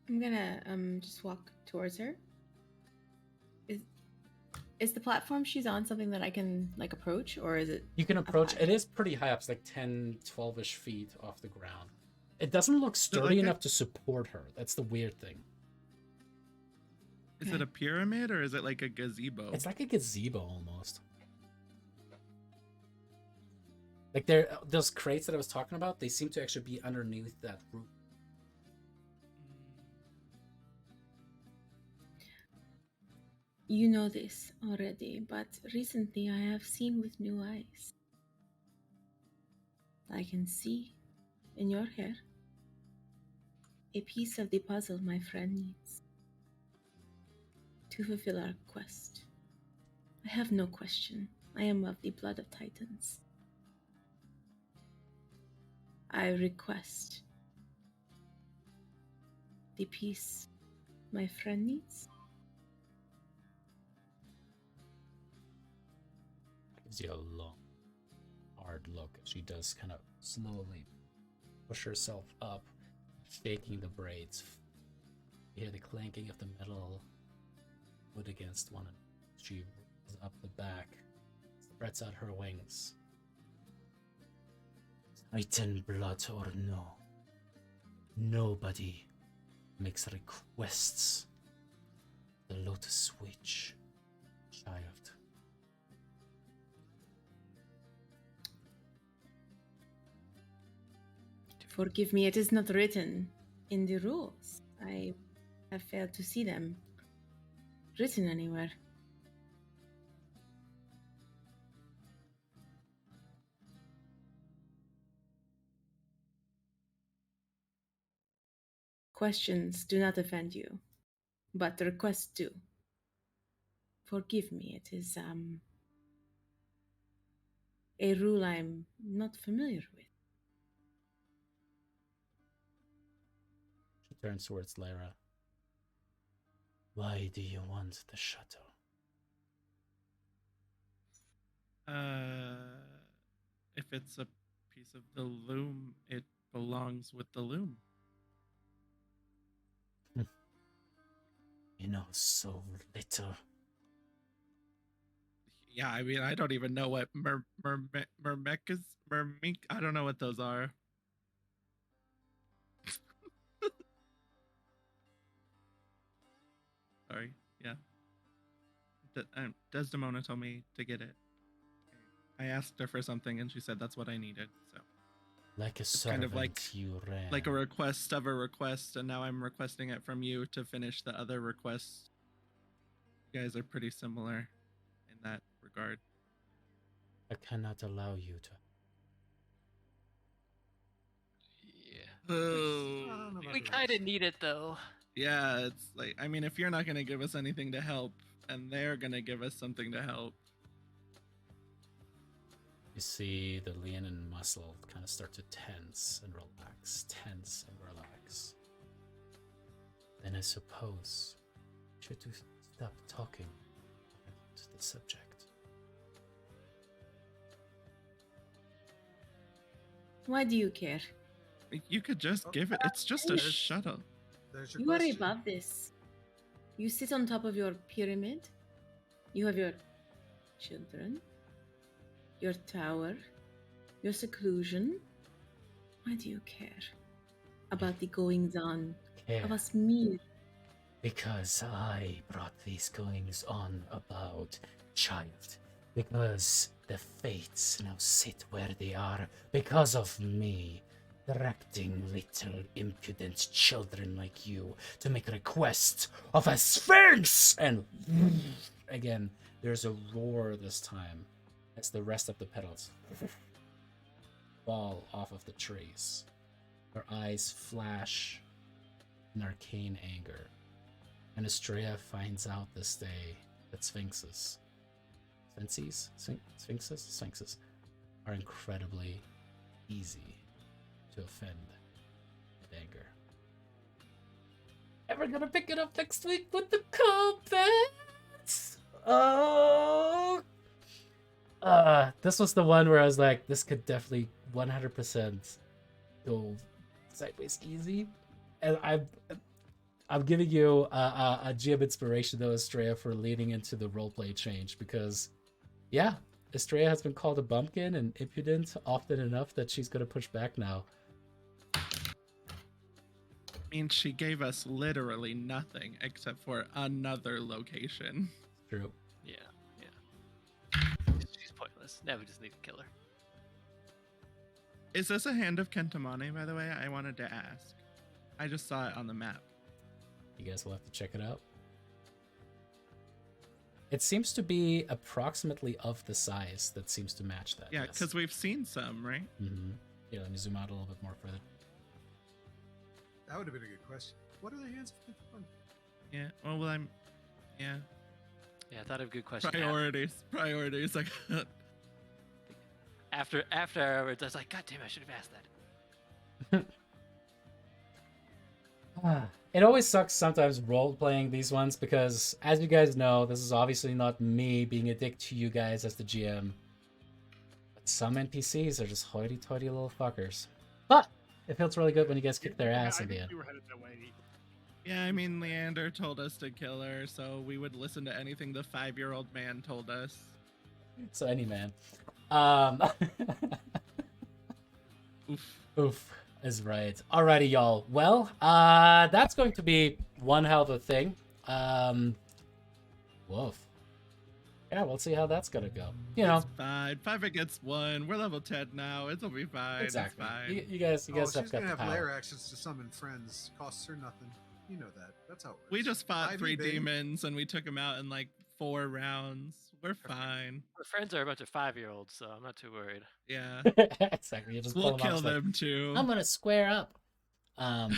I'm gonna just walk towards her. Is the platform she's on something that I can like approach, or is it? You can approach. high? It is pretty high up. It's like 10, 12-ish feet off the ground. It doesn't look sturdy like enough to support her. That's the weird thing. Is it a pyramid or is it like a gazebo? It's like a gazebo almost. Like those crates that I was talking about, they seem to actually be underneath that roof. You know this already, but recently I have seen with new eyes. I can see in your hair a piece of the puzzle my friend needs to fulfill our quest. I have no question. I am of the blood of Titans. I request the piece my friend needs. Gives you a long, hard look as she does kind of slowly push herself up, shaking the braids. You hear the clanking of the metal wood against one. She raises up the back, spreads out her wings. Titan blood or no, nobody makes requests. The Lotus Witch, child. Forgive me, it is not written in the rules. I have failed to see them written anywhere. Questions do not offend you, but requests do. Forgive me, it is a rule I'm not familiar with. turns towards Lyra. Why do you want the shuttle? If it's a piece of the loom, it belongs with the loom. You know so little. Yeah, I mean, I don't even know what mermec is. Mermink? I don't know what those are. Sorry. Yeah. Desdemona told me to get it. I asked her for something, and she said that's what I needed. So Like a it's servant, kind of like you ran. like a request of a request, and now I'm requesting it from you to finish the other requests. You guys are pretty similar in that regard. I cannot allow you to. Yeah. Oh, We kind of need it though. yeah. It's like, I mean, if you're not gonna give us anything to help, and they're gonna give us something to help. You see the lean and muscle kind of start to tense and relax, tense and relax. Then I suppose we should stop talking about the subject. Why do you care? You could just give it. It's just a shuttle. There's your You are question. above this. You sit on top of your pyramid. You have your children, your tower, your seclusion. Why do you care about the goings on Care. of us mere? Because I brought these goings on about, child. Because the fates now sit where they are because of me. Directing little impudent children like you to make requests of a sphinx! And again, there's a roar this time as the rest of the petals fall off of the trees. Her eyes flash in arcane anger. And Estrella finds out this day that sphinxes are incredibly easy to offend with anger. And we're gonna pick it up next week with the comments. Oh, this was the one where I was like, this could definitely 100% go sideways easy, and I'm giving you a GM inspiration though, Estrella, for leaning into the roleplay change, because yeah, Estrella has been called a bumpkin and impudent often enough that she's gonna push back now. I mean, she gave us literally nothing except for another location. True. Yeah. She's pointless. Now we just need to kill her. Is this a hand of Kentamane, by the way? I wanted to ask. I just saw it on the map. You guys will have to check it out. It seems to be approximately of the size that seems to match that. Yeah, yes. because we've seen some, right? Mm-hmm. Yeah, let me zoom out a little bit more further. That would have been a good question. What are the hands of fun? Yeah. Well, yeah. Yeah, I thought of a good question. Priorities. Like, After I was like, God damn, I should have asked that. It always sucks sometimes role-playing these ones because, as you guys know, this is obviously not me being a dick to you guys as the GM. But some NPCs are just hoity-toity little fuckers. But it feels really good when you guys kick their ass in the end. We were headed that way. yeah, I mean, Leander told us to kill her, so we would listen to anything the 5-year-old man told us. So any man. Oof is right. Alrighty, y'all. Well, that's going to be one hell of a thing. Woof. Yeah, we'll see how that's gonna go. You know, It's fine. 5 against 1. We're level 10 now. It'll be fine. exactly. It's fine. You guys Oh, have she's got gonna the have power. lair actions to summon friends. Costs her nothing. You know that. That's how it works. We just fought 5e, 3 baby. demons and we took them out in like 4 rounds. We're fine. Our friends are a bunch of 5-year-olds, so I'm not too worried. Yeah. Exactly. You just pull We'll them out, kill it's like, them too. I'm gonna square up. I'm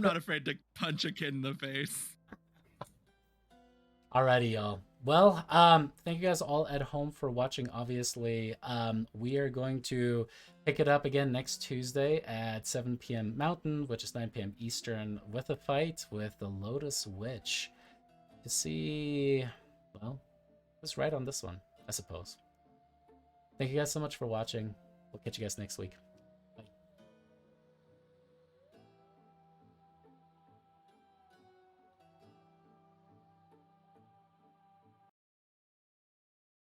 not afraid to punch a kid in the face. Alrighty, y'all. Well, thank you guys all at home for watching. Obviously, we are going to pick it up again next Tuesday at 7 p.m. Mountain, which is 9 p.m. Eastern, with a fight with the Lotus Witch to see, well, who's right on this one, I suppose. Thank you guys so much for watching. We'll catch you guys next week.